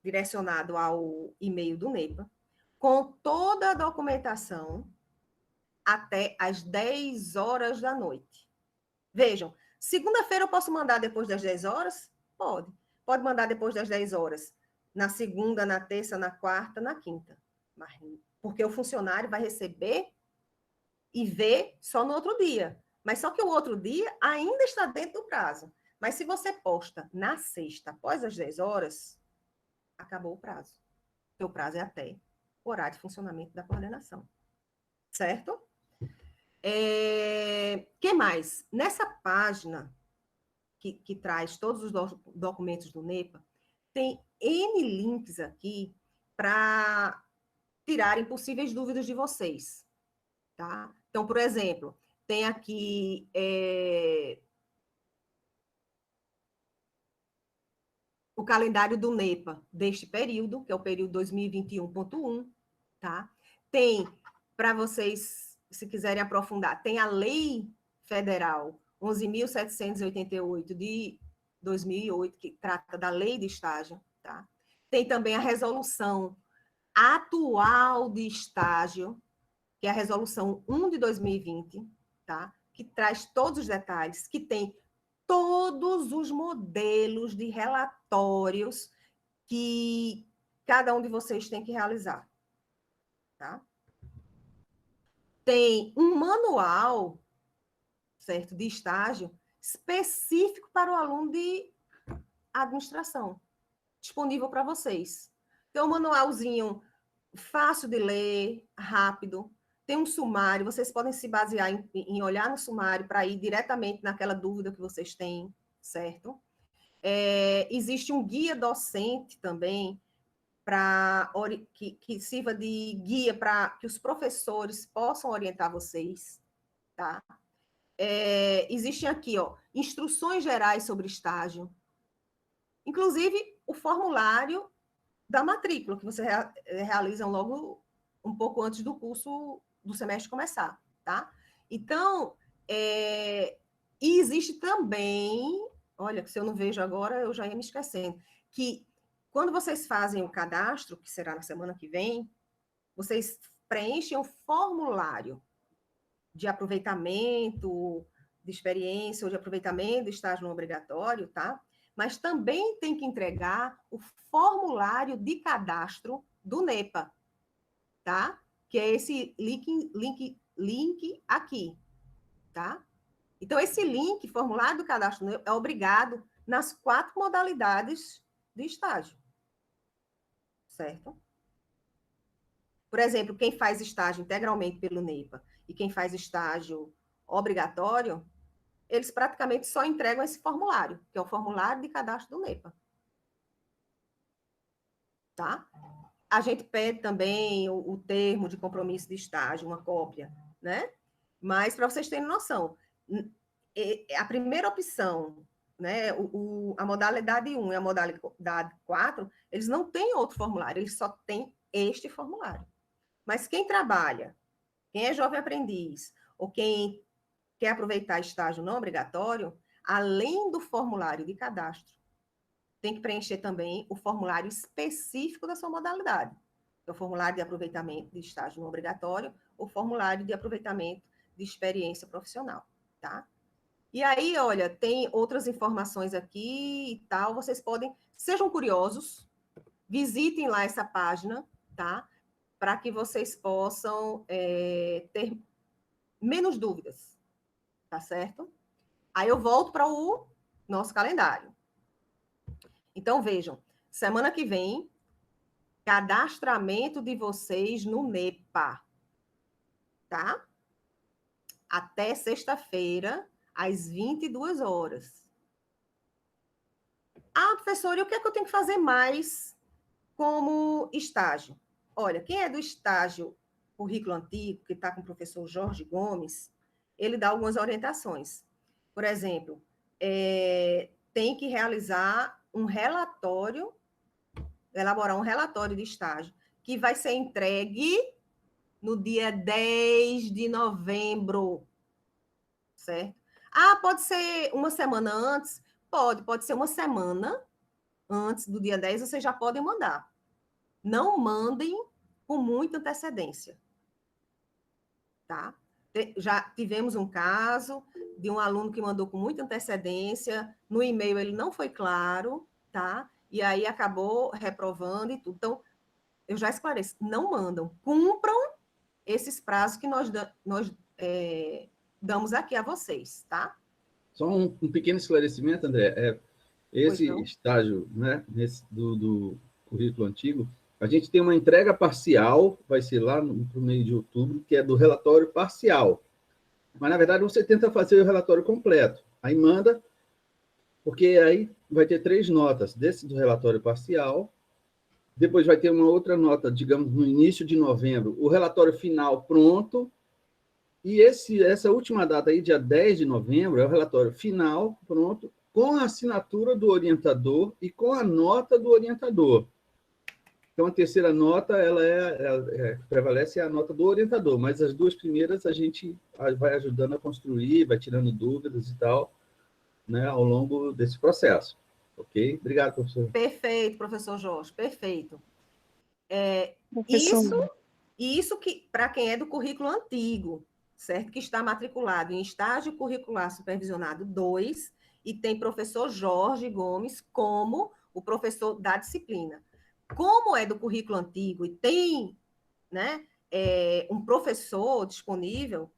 direcionado ao e-mail do NEPA, com toda a documentação até às 10 horas da noite. Vejam, segunda-feira eu posso mandar depois das 10 horas? Pode. Pode mandar depois das 10 horas. Na segunda, na terça, na quarta, na quinta. Porque o funcionário vai receber e ver só no outro dia. Mas só que o outro dia ainda está dentro do prazo. Mas se você posta na sexta, após as 10 horas, acabou o prazo. Porque o prazo é até o horário de funcionamento da coordenação. Certo? Que mais? Nessa página que traz todos os documentos do NEPA, tem N links aqui para tirarem possíveis dúvidas de vocês. Tá? Então, por exemplo, tem aqui o calendário do NEPA deste período, que é o período 2021.1, tá? Tem, para vocês, se quiserem aprofundar, tem a Lei Federal 11.788 de 2008, que trata da lei de estágio, tá? Tem também a resolução atual de estágio, que é a resolução 1 de 2020, tá? Que traz todos os detalhes, que tem todos os modelos de relatórios que cada um de vocês tem que realizar, tá? Tem um manual, certo, de estágio específico para o aluno de administração, disponível para vocês. Tem um manualzinho fácil de ler, rápido, tem um sumário, vocês podem se basear em olhar no sumário para ir diretamente naquela dúvida que vocês têm, certo? Existe um guia docente também, que sirva de guia para que os professores possam orientar vocês, tá? Existem aqui, ó, instruções gerais sobre estágio, inclusive o formulário da matrícula, que vocês realizam logo um pouco antes do curso, do semestre começar, tá? Então, e existe também, olha, que se eu não vejo agora, eu já ia me esquecendo, que quando vocês fazem o cadastro, que será na semana que vem, vocês preenchem um formulário de aproveitamento, de experiência ou de aproveitamento do estágio não obrigatório, tá? mas também tem que entregar o formulário de cadastro do NEPA, tá? Que é esse link aqui, tá? Então, esse link, formulário do cadastro do NEPA, é obrigado nas 4 modalidades de estágio, certo? Por exemplo, quem faz estágio integralmente pelo NEPA e quem faz estágio obrigatório, eles praticamente só entregam esse formulário, que é o formulário de cadastro do NEPA. Tá? A gente pede também o termo de compromisso de estágio, uma cópia, né? Mas, para vocês terem noção, a primeira opção, né, a modalidade 1 e a modalidade 4, eles não têm outro formulário, eles só têm este formulário. Mas quem trabalha, quem é jovem aprendiz, ou quem quer aproveitar estágio não obrigatório, além do formulário de cadastro, tem que preencher também o formulário específico da sua modalidade. É o formulário de aproveitamento de estágio não obrigatório, o formulário de aproveitamento de experiência profissional, tá? E aí, olha, tem outras informações aqui e tal, vocês podem, sejam curiosos, visitem lá essa página, tá? Para que vocês possam ter menos dúvidas, tá certo? Aí eu volto para o nosso calendário. Então, vejam, semana que vem, cadastramento de vocês no NEPA, tá? Até sexta-feira, às 22 horas. Ah, professora, e o que é que eu tenho que fazer mais como estágio? Olha, quem é do estágio currículo antigo, que está com o professor Jorge Gomes, ele dá algumas orientações. Por exemplo, tem que realizar um relatório, elaborar um relatório de estágio, que vai ser entregue no dia 10 de novembro, certo? Ah, pode ser uma semana antes? Pode ser uma semana antes do dia 10, vocês já podem mandar. Não mandem com muita antecedência, tá? Já tivemos um caso de um aluno que mandou com muita antecedência, no e-mail ele não foi claro, tá? E aí acabou reprovando e tudo. Então, eu já esclareço, não mandam, cumpram esses prazos que nós damos aqui a vocês, tá? Só um pequeno esclarecimento, André. Esse estágio, né, do currículo antigo, a gente tem uma entrega parcial, vai ser lá no meio de outubro, que é do relatório parcial. Mas, na verdade, você tenta fazer o relatório completo. Aí manda, porque aí vai ter 3 notas desse do relatório parcial, depois vai ter uma outra nota, digamos, no início de novembro, o relatório final pronto, e essa última data aí, dia 10 de novembro, é o relatório final pronto, com a assinatura do orientador e com a nota do orientador. Então, a terceira nota, prevalece a nota do orientador, mas as 2 primeiras a gente vai ajudando a construir, vai tirando dúvidas e tal, né, ao longo desse processo. Ok? Obrigado, professor. Perfeito, professor Jorge, perfeito. Isso que, para quem é do currículo antigo, certo? Que está matriculado em estágio curricular supervisionado 2 e tem professor Jorge Gomes como o professor da disciplina. Como é do currículo antigo e tem, né, um professor disponível,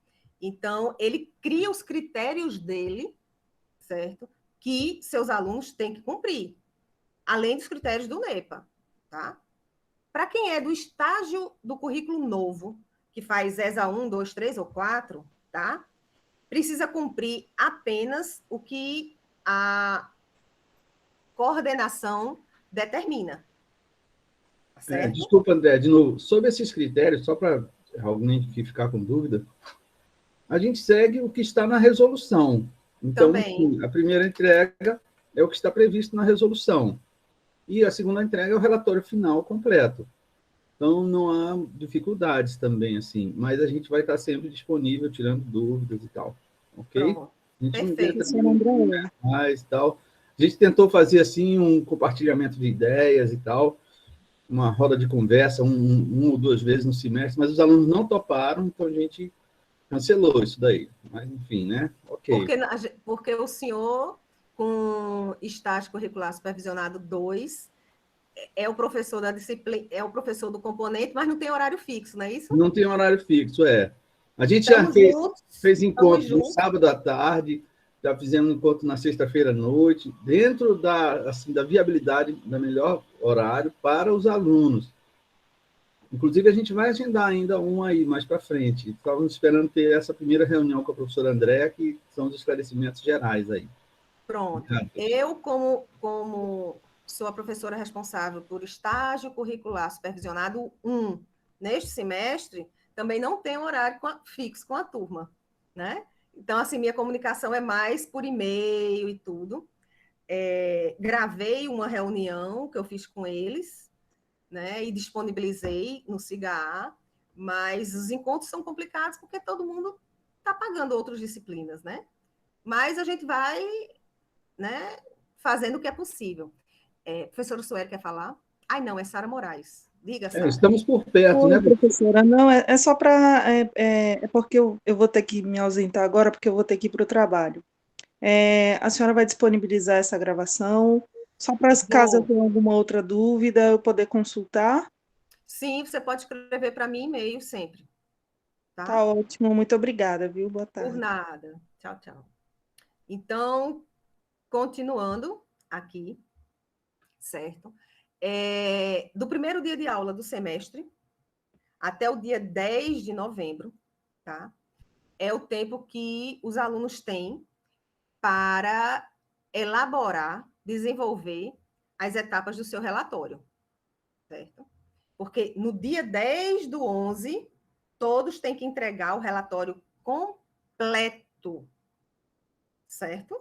então ele cria os critérios dele, certo? Que seus alunos têm que cumprir, além dos critérios do NEPA, tá? Para quem é do estágio do currículo novo, que faz ESA 1, 2, 3 ou 4, tá? Precisa cumprir apenas o que a coordenação determina. Certo? Desculpa, André, de novo, sobre esses critérios, só para alguém que ficar com dúvida, a gente segue o que está na resolução. Então, a primeira entrega é o que está previsto na resolução. E a segunda entrega é o relatório final completo. Então, não há dificuldades também, assim, mas a gente vai estar sempre disponível, tirando dúvidas e tal. Ok? Pronto. A gente Perfeito. mais tal. A gente tentou fazer, assim, um compartilhamento de ideias e tal, uma roda de conversa, uma ou 2 vezes no semestre, mas os alunos não toparam, então a gente cancelou isso daí. Mas, enfim, né? Ok. Porque o senhor com estágio curricular supervisionado 2, é o professor da disciplina, é o professor do componente, mas não tem horário fixo, não é isso? Não tem horário fixo, é. A gente já Estamos juntos, fez estamos encontro no juntos. sábado à tarde, já fizemos um encontro na sexta-feira à noite, dentro da viabilidade da melhor horário para os alunos. Inclusive, a gente vai agendar ainda um aí mais para frente. Estávamos esperando ter essa primeira reunião com a professora Andréa, que são os esclarecimentos gerais aí. Pronto. Eu, como sou a professora responsável por estágio curricular supervisionado 1 neste semestre, também não tenho horário fixo com a turma, né? Então, assim, minha comunicação é mais por e-mail e tudo. Gravei uma reunião que eu fiz com eles, né? E disponibilizei no SIGA, mas os encontros são complicados porque todo mundo está pagando outras disciplinas, né? Mas a gente vai, né, fazendo o que é possível. Professora Sueli quer falar? Ai, não, é Sara Moraes. Diga, Sara. Estamos por perto, Oi, né? professora. Não, é só para. É porque eu vou ter que me ausentar agora, porque eu vou ter que ir para o trabalho. A senhora vai disponibilizar essa gravação, só para caso eu tenha alguma outra dúvida, eu poder consultar? Sim, você pode escrever para mim e-mail sempre. Tá ótimo, muito obrigada, viu? Boa tarde. Por nada. Tchau, tchau. Então, continuando aqui, certo? Do primeiro dia de aula do semestre até o dia 10 de novembro, tá? É o tempo que os alunos têm para elaborar, desenvolver as etapas do seu relatório, certo? Porque no dia 10 do 11, todos têm que entregar o relatório completo, certo?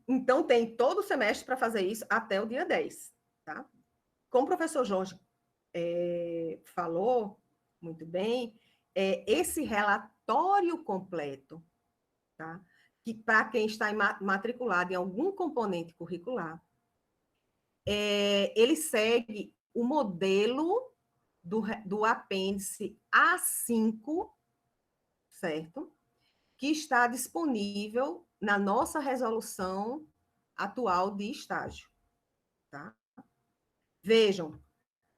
Então, tem todo o semestre para fazer isso até o dia 10, tá? Como o professor Jorge falou muito bem, esse relatório completo, tá? Que para quem está matriculado em algum componente curricular, ele segue o modelo do apêndice A5, certo? Que está disponível na nossa resolução atual de estágio, tá? Vejam,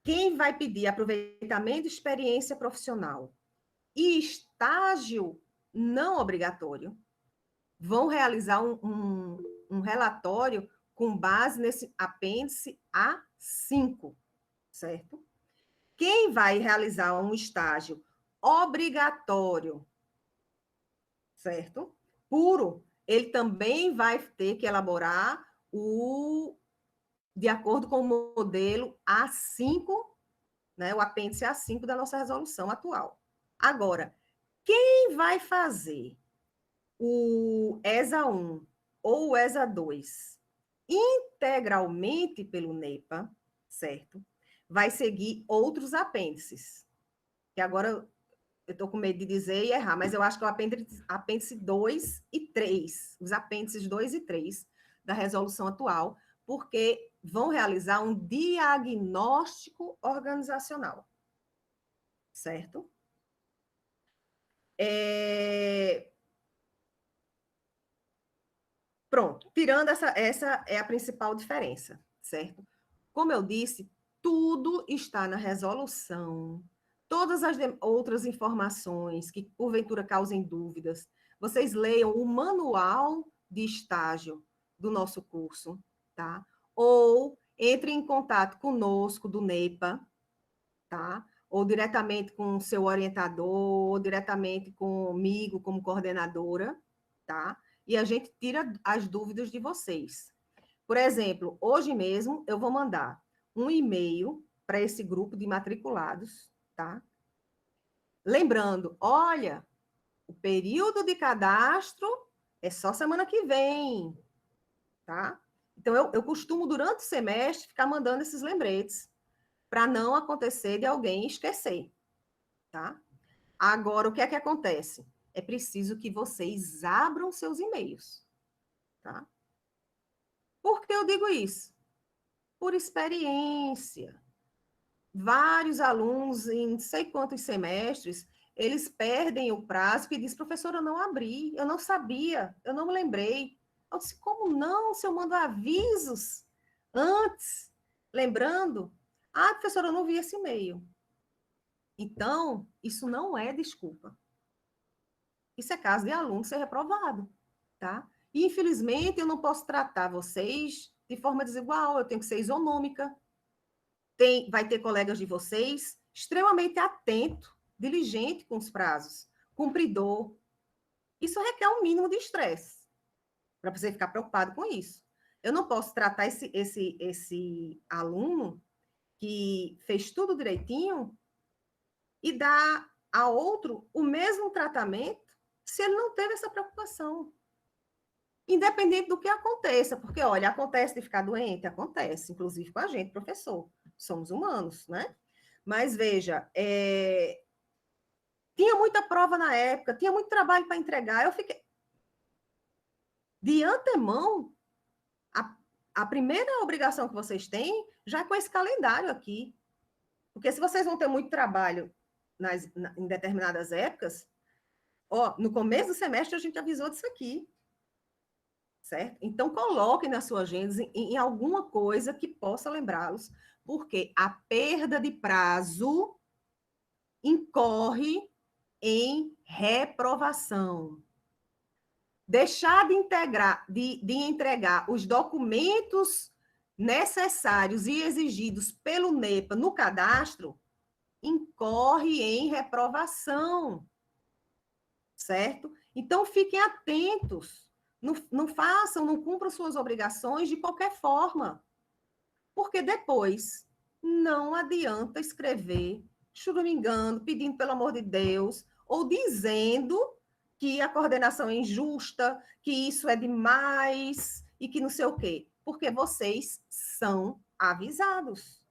quem vai pedir aproveitamento de experiência profissional e estágio não obrigatório vão realizar um relatório com base nesse apêndice A5, certo? Quem vai realizar um estágio obrigatório, certo? Puro, ele também vai ter que elaborar de acordo com o modelo A5, né, o apêndice A5 da nossa resolução atual. Agora, quem vai fazer o ESA 1 ou o ESA 2 integralmente pelo NEPA, certo? Vai seguir outros apêndices, que agora eu estou com medo de dizer e errar, mas eu acho que é o apêndice 2 e 3, os apêndices 2 e 3 da resolução atual, porque vão realizar um diagnóstico organizacional, certo? Pronto, tirando essa é a principal diferença, certo? Como eu disse, tudo está na resolução. Todas as outras informações que porventura causem dúvidas, vocês leiam o manual de estágio do nosso curso, tá? Ou entre em contato conosco do NEPA, tá? Ou diretamente com o seu orientador, ou diretamente comigo como coordenadora, tá? E a gente tira as dúvidas de vocês. Por exemplo, hoje mesmo eu vou mandar um e-mail para esse grupo de matriculados, tá? Lembrando, olha, o período de cadastro é só semana que vem, tá? Então, eu costumo, durante o semestre, ficar mandando esses lembretes para não acontecer de alguém esquecer, tá? Agora, o que é que acontece? É preciso que vocês abram seus e-mails, tá? Por que eu digo isso? Por experiência. Vários alunos, em não sei quantos semestres, eles perdem o prazo e dizem, professora, eu não abri, eu não sabia, eu não me lembrei. Eu disse, como não? Se eu mando avisos antes, lembrando, professora, eu não vi esse e-mail. Então, isso não é desculpa. Isso é caso de aluno ser reprovado, tá? E, infelizmente, eu não posso tratar vocês de forma desigual, eu tenho que ser isonômica. Vai ter colegas de vocês extremamente atento, diligente com os prazos, cumpridor. Isso requer um mínimo de estresse, para você ficar preocupado com isso. Eu não posso tratar esse aluno que fez tudo direitinho e dar a outro o mesmo tratamento se ele não teve essa preocupação. Independente do que aconteça, porque, olha, acontece de ficar doente? Acontece, inclusive com a gente, professor. Somos humanos, né? Mas, veja, tinha muita prova na época, tinha muito trabalho para entregar, eu fiquei... De antemão, a primeira obrigação que vocês têm já é com esse calendário aqui. Porque se vocês vão ter muito trabalho em determinadas épocas, no começo do semestre a gente avisou disso aqui. Certo? Então, coloquem na sua agenda em alguma coisa que possa lembrá-los, porque a perda de prazo incorre em reprovação. Deixar de entregar os documentos necessários e exigidos pelo NEPA no cadastro incorre em reprovação, certo? Então, fiquem atentos. Não façam, não cumpram suas obrigações de qualquer forma. Porque depois não adianta escrever choramingando, pedindo pelo amor de Deus, ou dizendo que a coordenação é injusta, que isso é demais e que não sei o quê. Porque vocês são avisados,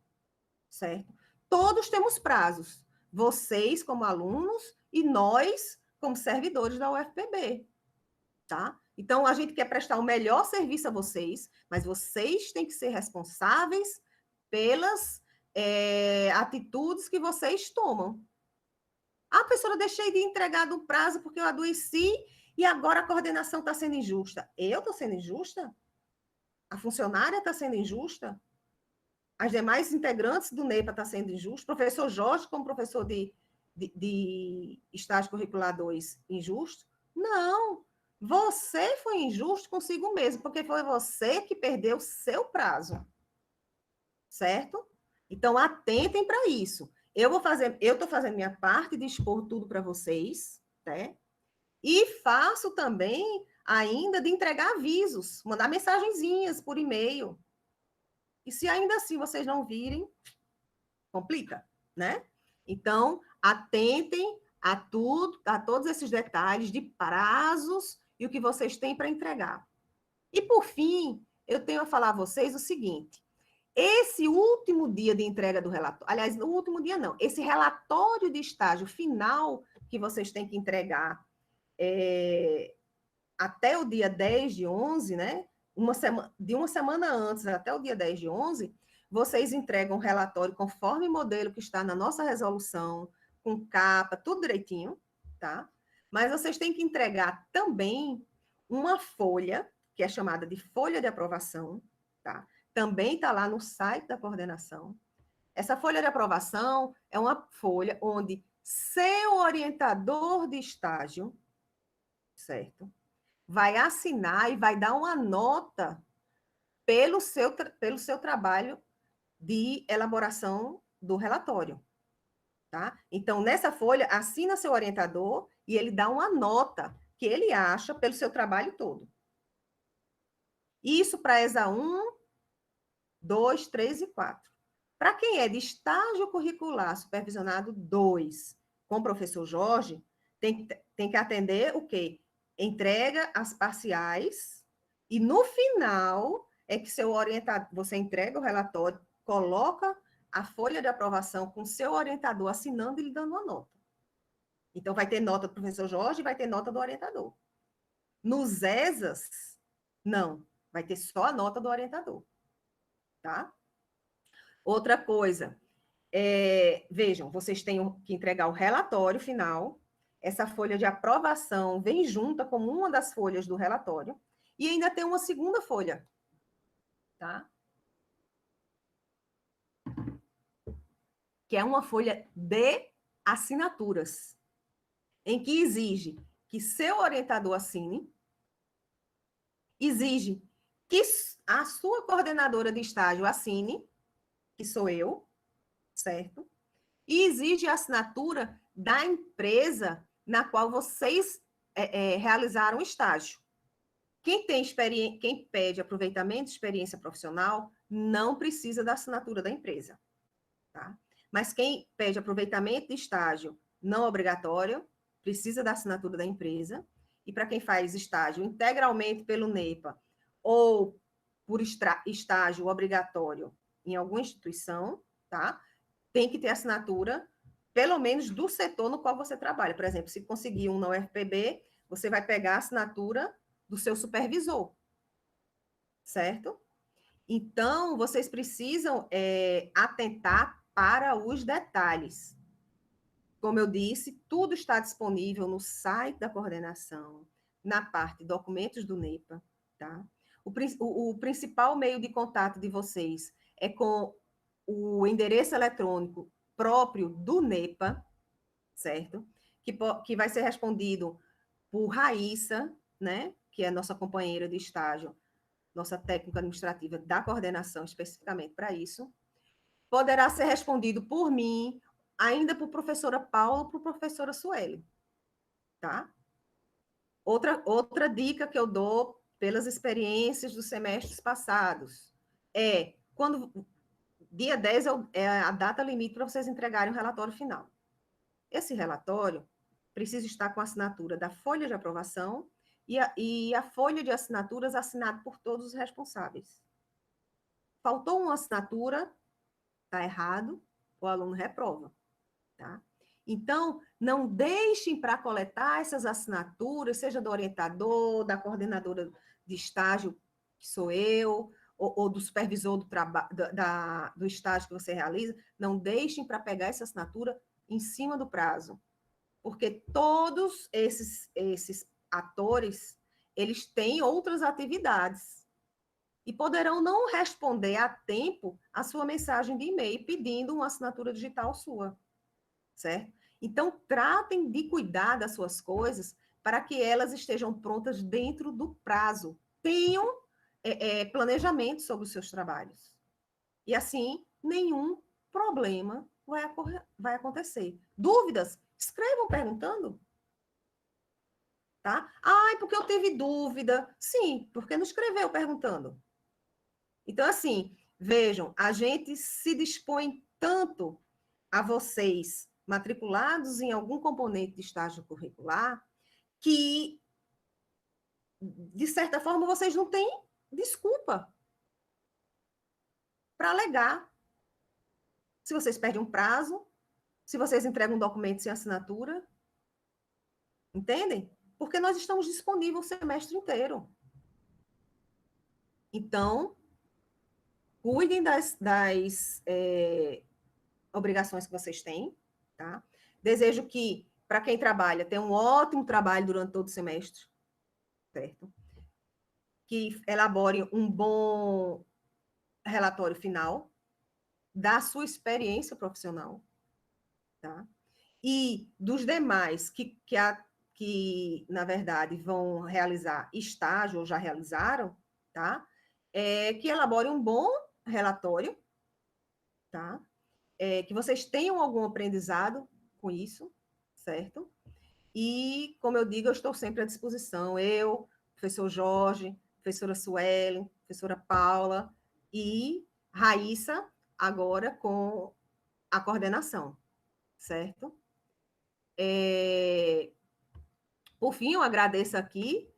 certo? Todos temos prazos. Vocês como alunos e nós como servidores da UFPB, tá? Então, a gente quer prestar o melhor serviço a vocês, mas vocês têm que ser responsáveis pelas atitudes que vocês tomam. Professora, deixei de entregar do prazo porque eu adoeci e agora a coordenação está sendo injusta. Eu estou sendo injusta? A funcionária está sendo injusta? As demais integrantes do NEPA estão sendo injustos? Professor Jorge, como professor de estágio curricular 2, injusto? Não. Você foi injusto consigo mesmo, porque foi você que perdeu seu prazo. Certo? Então, atentem para eu estou fazendo minha parte de expor tudo para vocês, né? E faço também ainda de entregar avisos, mandar mensagenzinhas por e-mail. E se ainda assim vocês não virem, complica, né? Então, atentem a todos esses detalhes de prazos e o que vocês têm para entregar. E, por fim, eu tenho a falar a vocês o seguinte: esse último dia de entrega do relatório, aliás, no último dia não, esse relatório de estágio final que vocês têm que entregar até o dia 10 de 11, né? De uma semana antes até o dia 10 de 11, vocês entregam o relatório conforme o modelo que está na nossa resolução, com capa, tudo direitinho, tá? Mas vocês têm que entregar também uma folha, que é chamada de folha de aprovação, tá? Também está lá no site da coordenação. Essa folha de aprovação é uma folha onde seu orientador de estágio, certo? Vai assinar e vai dar uma nota pelo seu trabalho de elaboração do relatório. Tá? Então, nessa folha, assina seu orientador e ele dá uma nota que ele acha pelo seu trabalho todo. Isso para ESA 1, 2, 3 e 4. Para quem é de estágio curricular supervisionado 2, com o professor Jorge, tem que atender o quê? Entrega as parciais e, no final, é que seu orientador, você entrega o relatório, coloca a folha de aprovação com seu orientador assinando e lhe dando uma nota. Então, vai ter nota do professor Jorge e vai ter nota do orientador. Nos ESAs, não. Vai ter só a nota do orientador. Tá? Outra coisa, vejam, vocês têm que entregar o relatório final. Essa folha de aprovação vem junta como uma das folhas do relatório. E ainda tem uma segunda folha, tá? Que é uma folha de assinaturas, em que exige que seu orientador assine, exige que a sua coordenadora de estágio assine, que sou eu, certo? E exige a assinatura da empresa na qual vocês realizaram o estágio. Quem pede aproveitamento de experiência profissional não precisa da assinatura da empresa, tá? Mas quem pede aproveitamento de estágio não obrigatório precisa da assinatura da empresa. E para quem faz estágio integralmente pelo NEPA ou por estágio obrigatório em alguma instituição, tá? Tem que ter assinatura, pelo menos do setor no qual você trabalha. Por exemplo, se conseguir um na UFPB, você vai pegar a assinatura do seu supervisor, certo? Então, vocês precisam atentar para os detalhes. Como eu disse, tudo está disponível no site da coordenação, na parte documentos do NEPA, tá? O principal meio de contato de vocês é com o endereço eletrônico próprio do NEPA, certo? Que vai ser respondido por Raíssa, né? Que é nossa companheira de estágio, nossa técnica administrativa da coordenação, especificamente para isso. Poderá ser respondido por mim, ainda por professora Paula ou por professora Sueli, tá? Outra dica que eu dou pelas experiências dos semestres passados é quando dia 10 é a data limite para vocês entregarem o relatório final. Esse relatório precisa estar com a assinatura da folha de aprovação e a folha de assinaturas assinada por todos os responsáveis. Faltou uma assinatura, está errado, o aluno reprova, tá? Então, não deixem para coletar essas assinaturas, seja do orientador, da coordenadora de estágio, que sou eu, ou do supervisor do estágio que você realiza, não deixem para pegar essa assinatura em cima do prazo, porque todos esses atores, eles têm outras atividades e poderão não responder a tempo a sua mensagem de e-mail pedindo uma assinatura digital sua, certo? Então, tratem de cuidar das suas coisas para que elas estejam prontas dentro do prazo. Tenham planejamento sobre os seus trabalhos. E assim, nenhum problema vai acontecer. Dúvidas? Escrevam perguntando. Tá? Ai, porque eu tive dúvida. Sim, porque não escreveu perguntando. Então, assim, vejam, a gente se dispõe tanto a vocês matriculados em algum componente de estágio curricular que, de certa forma, vocês não têm desculpa para alegar. Se vocês perdem um prazo, se vocês entregam um documento sem assinatura, entendem? Porque nós estamos disponíveis o semestre inteiro. Então, cuidem das obrigações que vocês têm, tá? Desejo que, para quem trabalha, tenha um ótimo trabalho durante todo o semestre, certo? Que elabore um bom relatório final da sua experiência profissional, tá? E dos demais que na verdade, vão realizar estágio ou já realizaram, tá? Que elabore um bom relatório, tá? Que vocês tenham algum aprendizado com isso, certo? E, como eu digo, eu estou sempre à disposição. Eu, professor Jorge, professora Suelen, professora Paula e Raíssa, agora com a coordenação, certo? Por fim, eu agradeço aqui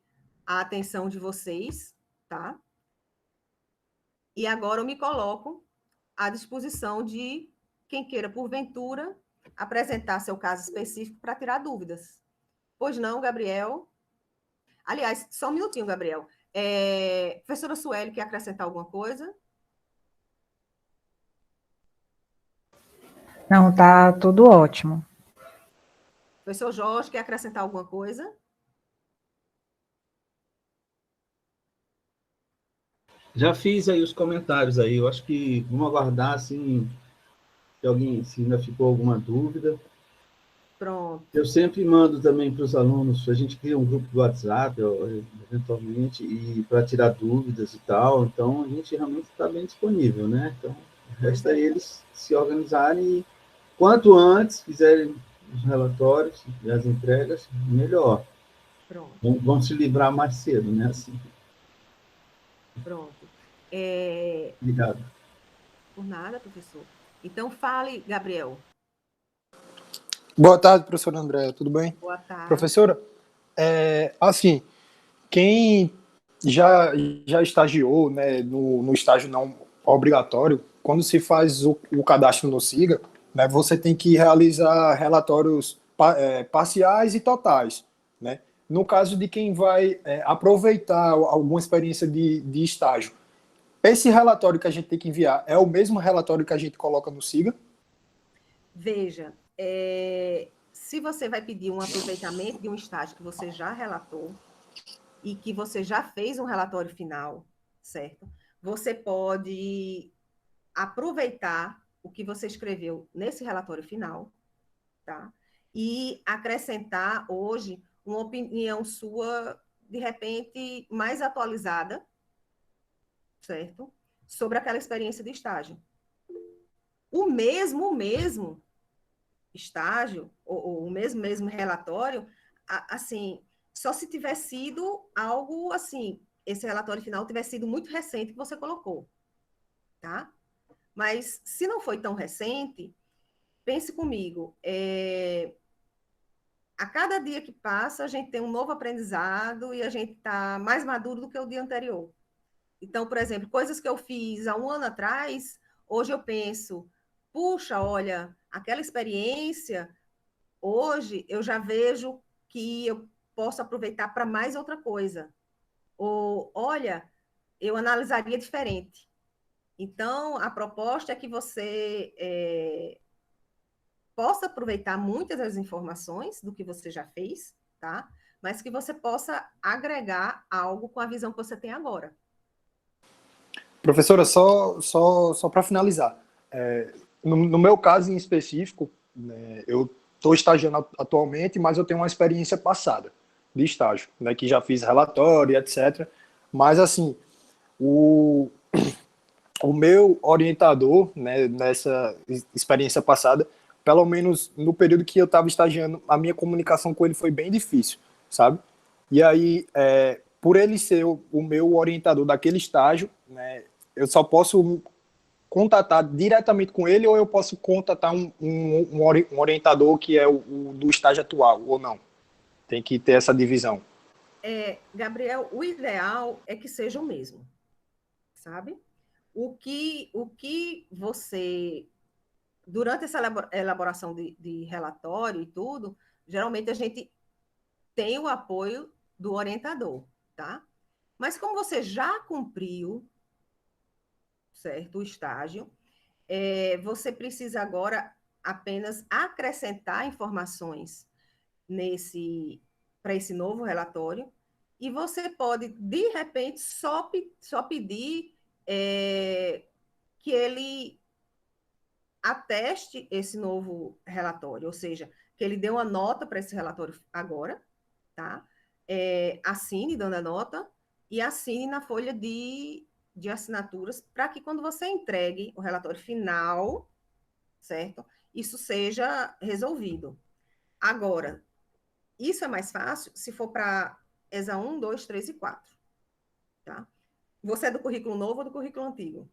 a atenção de vocês, tá? E agora eu me coloco à disposição de quem queira, porventura, apresentar seu caso específico para tirar dúvidas. Pois não, Gabriel? Aliás, só um minutinho, Gabriel. Professora Sueli, quer acrescentar alguma coisa? Não, tá tudo ótimo. Professor Jorge, quer acrescentar alguma coisa? Já fiz aí os comentários aí. Eu acho que vamos aguardar, assim, se alguém, se ainda ficou alguma dúvida. Pronto. Eu sempre mando também para os alunos, a gente cria um grupo do WhatsApp, eventualmente, e para tirar dúvidas e tal. Então, a gente realmente está bem disponível, né? Então, Pois resta é. eles se organizarem e, quanto antes fizerem os relatórios e as entregas, melhor. Pronto, Vão se livrar mais cedo, né? Assim. pronto. Obrigado. Por nada, professor. Então, fale, Gabriel. Boa tarde, professora Andréa, tudo bem? Boa tarde. Professora, assim, quem já estagiou, né, no estágio não obrigatório, quando se faz o cadastro no SIGA, né, você tem que realizar relatórios parciais e totais, né? No caso de quem vai aproveitar alguma experiência de estágio, esse relatório que a gente tem que enviar é o mesmo relatório que a gente coloca no SIGA? Veja, se você vai pedir um aproveitamento de um estágio que você já relatou e que você já fez um relatório final, certo? Você pode aproveitar o que você escreveu nesse relatório final, tá? E acrescentar hoje uma opinião sua, de repente, mais atualizada, certo? Sobre aquela experiência de estágio. O mesmo estágio, ou o mesmo relatório, assim, só se tiver sido algo assim, esse relatório final tiver sido muito recente que você colocou, tá? Mas se não foi tão recente, pense comigo, a cada dia que passa, a gente tem um novo aprendizado e a gente está mais maduro do que o dia anterior. Então, por exemplo, coisas que eu fiz há um ano atrás, hoje eu penso, puxa, olha, aquela experiência, hoje eu já vejo que eu posso aproveitar para mais outra coisa. Ou, olha, eu analisaria diferente. Então, a proposta é que você possa aproveitar muitas das informações do que você já fez, tá? Mas que você possa agregar algo com a visão que você tem agora. Professora, só para finalizar, no meu caso em específico, né, eu estou estagiando atualmente, mas eu tenho uma experiência passada de estágio, né, que já fiz relatório, etc. Mas, assim, o, o meu orientador, né, nessa experiência passada, pelo menos no período que eu estava estagiando, a minha comunicação com ele foi bem difícil, sabe? E aí, por ele ser o meu orientador daquele estágio, né, eu só posso contatar diretamente com ele ou eu posso contatar um orientador que é o do estágio atual, ou não? Tem que ter essa divisão. Gabriel, o ideal é que seja o mesmo, sabe? O que você, durante essa elaboração de relatório e tudo, geralmente a gente tem o apoio do orientador, tá? Mas como você já cumpriu, certo, o estágio, você precisa agora apenas acrescentar informações nesse para esse novo relatório e você pode de repente só pedir que ele ateste esse novo relatório, ou seja, que ele dê uma nota para esse relatório agora, tá? Assine dando a nota e assine na folha de assinaturas para que quando você entregue o relatório final, certo? Isso seja resolvido. Agora, isso é mais fácil se for para ESA 1, 2, 3 e 4, tá? Você é do currículo novo ou do currículo antigo?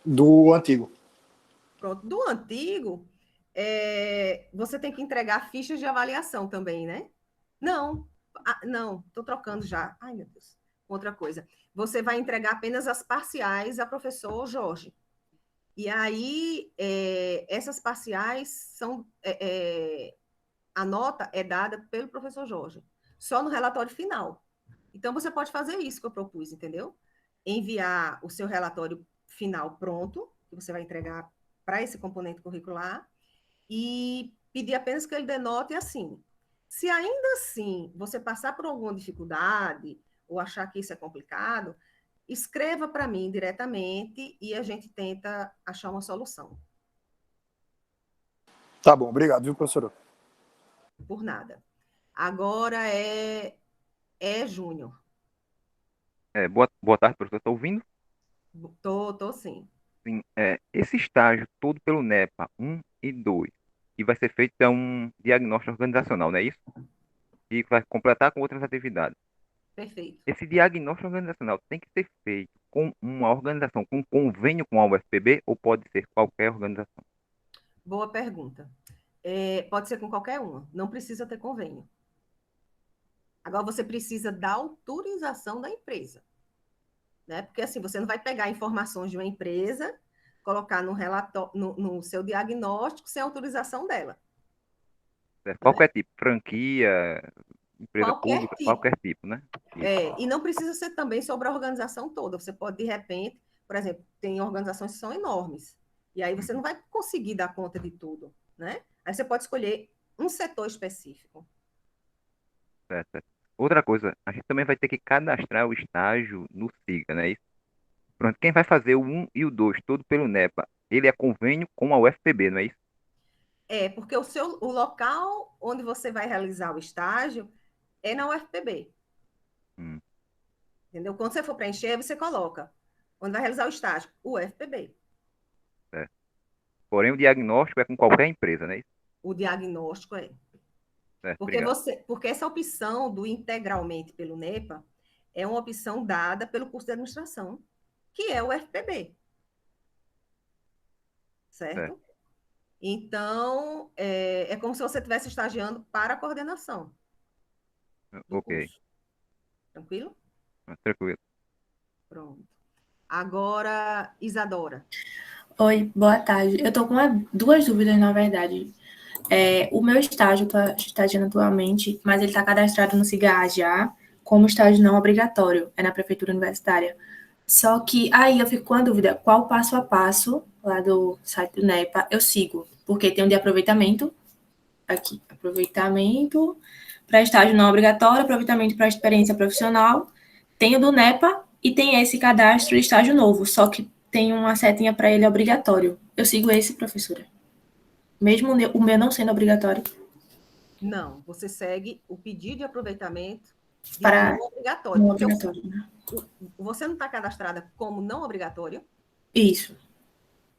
Do antigo. Pronto, do antigo, você tem que entregar fichas de avaliação também, né? Não, não, estou trocando já. Ai, meu Deus, outra coisa. Você vai entregar apenas as parciais a professor Jorge. E aí, essas parciais são. A nota é dada pelo professor Jorge, só no relatório final. Então, você pode fazer isso que eu propus, entendeu? Enviar o seu relatório final pronto, que você vai entregar para esse componente curricular, e pedir apenas que ele denote assim. Se ainda assim você passar por alguma dificuldade ou achar que isso é complicado, escreva para mim diretamente e a gente tenta achar uma solução. Tá bom, obrigado, viu, professora? Por nada. Agora é Júnior. Boa tarde, professor. Estou ouvindo? Tô sim. Sim, esse estágio todo pelo NEPA 1 e 2, que vai ser feito é um diagnóstico organizacional, não é isso? E vai completar com outras atividades. Perfeito. Esse diagnóstico organizacional tem que ser feito com uma organização, com um convênio com a UFPB, ou pode ser qualquer organização? Boa pergunta. Pode ser com qualquer uma, não precisa ter convênio. Agora, você precisa da autorização da empresa. Né? Porque assim, você não vai pegar informações de uma empresa, colocar no relatório, no seu diagnóstico sem autorização dela. Qualquer tipo, franquia, empresa Qualquer pública, tipo. qualquer tipo, né? E não precisa ser também sobre a organização toda. Você pode, de repente, por exemplo, tem organizações que são enormes. E aí você não vai conseguir dar conta de tudo, né? Aí você pode escolher um setor específico. Certo. Outra coisa, a gente também vai ter que cadastrar o estágio no SIGA, né? Pronto, quem vai fazer o 1 e o 2 todo pelo NEPA, ele é convênio com a UFPB, não é isso? Porque o local onde você vai realizar o estágio é na UFPB. Hum, Entendeu? Quando você for preencher, você coloca onde vai realizar o estágio, UFPB. certo. Porém, o diagnóstico é com qualquer empresa, não é isso? O diagnóstico é. Certo, obrigado. Porque essa opção do integralmente pelo NEPA é uma opção dada pelo curso de administração, que é o FPB. Certo? Certo. Então, é como se você estivesse estagiando para a coordenação do Ok, curso. Tranquilo? tranquilo. Pronto. Agora, Isadora. Oi, boa tarde. Eu estou com duas dúvidas, na verdade. O meu estágio está estagiando atualmente, mas ele está cadastrado no SIGA já como estágio não obrigatório, é na prefeitura universitária. Só que aí eu fico com a dúvida, qual passo a passo lá do site do NEPA eu sigo? Porque tem um de aproveitamento, aqui, aproveitamento para estágio não obrigatório, aproveitamento para experiência profissional, tem o do NEPA e tem esse cadastro de estágio novo, só que tem uma setinha para ele obrigatório. Eu sigo esse, professora. Mesmo o meu não sendo obrigatório. Não, você segue o pedido de aproveitamento de Para não obrigatório. não Porque obrigatório, né? você não está cadastrada como não obrigatório. Isso.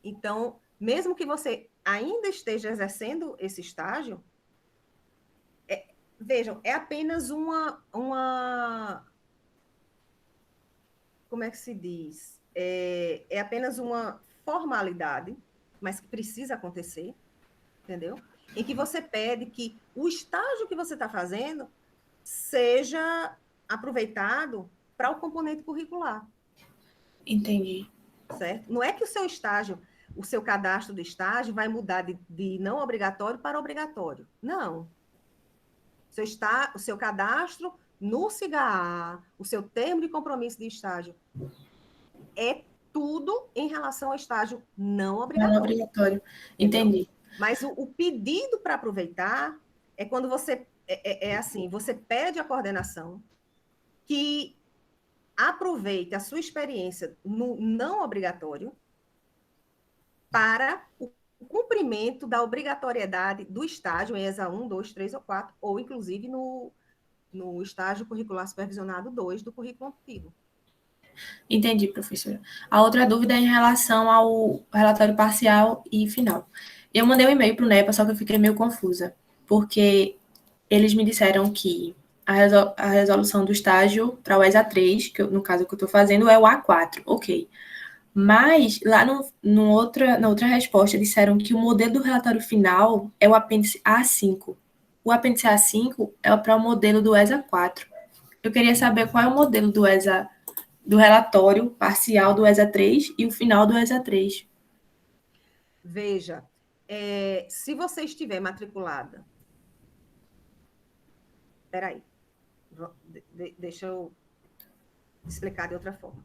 Então, mesmo que você ainda esteja exercendo esse estágio, vejam, é apenas uma como é que se diz? É apenas uma formalidade, mas que precisa acontecer, entendeu? Em que você pede que o estágio que você está fazendo seja aproveitado para o componente curricular. Entendi. Certo? Não é que o seu estágio, o seu cadastro do estágio vai mudar de não obrigatório para obrigatório. Não. O seu cadastro no SIGA, o seu termo de compromisso de estágio, é tudo em relação ao estágio não obrigatório. Não obrigatório. Entendi. Mas o pedido para aproveitar é quando você assim, você pede à coordenação que aproveite a sua experiência no não obrigatório para o cumprimento da obrigatoriedade do estágio ESA 1, 2, 3 ou 4, ou inclusive no estágio curricular supervisionado 2 do currículo antigo. Entendi, professora. A outra dúvida é em relação ao relatório parcial e final. Eu mandei um e-mail para o NEPA, só que eu fiquei meio confusa, porque eles me disseram que a resolução do estágio para o ESA 3, que no caso que eu estou fazendo, é o A4, ok. Mas lá na outra resposta disseram que o modelo do relatório final é o apêndice A5. O apêndice A5 é para o modelo do ESA 4. Eu queria saber qual é o modelo do relatório parcial do ESA 3 e o final do ESA 3. Veja, se você estiver matriculada... Espera aí. Deixa eu explicar de outra forma.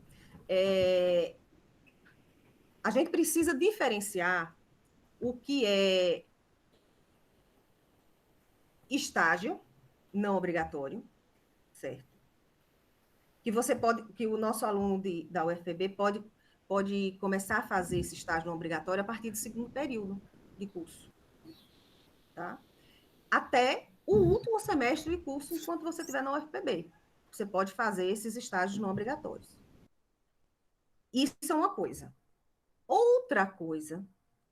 A gente precisa diferenciar o que é estágio não obrigatório, certo? que o nosso aluno da UFPB pode começar a fazer esse estágio não obrigatório a partir do segundo período de curso, tá? Até o último semestre de curso, enquanto você estiver na UFPB. Você pode fazer esses estágios não obrigatórios. Isso é uma coisa. Outra coisa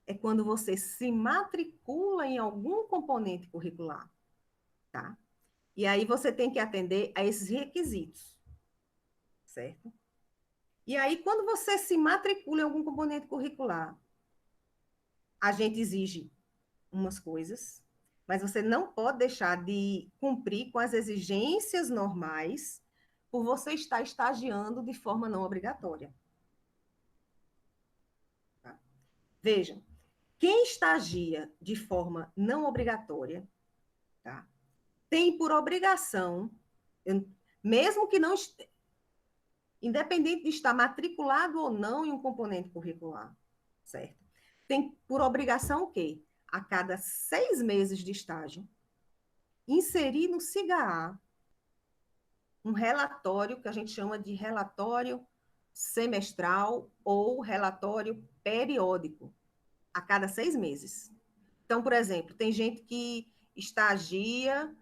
é quando você se matricula em algum componente curricular, tá? E aí você tem que atender a esses requisitos, certo? E aí, quando você se matricula em algum componente curricular, a gente exige umas coisas, mas você não pode deixar de cumprir com as exigências normais por você estar estagiando de forma não obrigatória. Tá? Vejam, quem estagia de forma não obrigatória, tá, tem por obrigação, mesmo que não, independente de estar matriculado ou não em um componente curricular, certo? Tem por obrigação o quê? A cada 6 meses de estágio, inserir no SIGA um relatório que a gente chama de relatório semestral ou relatório periódico, a cada 6 meses. Então, por exemplo, tem gente que estagia,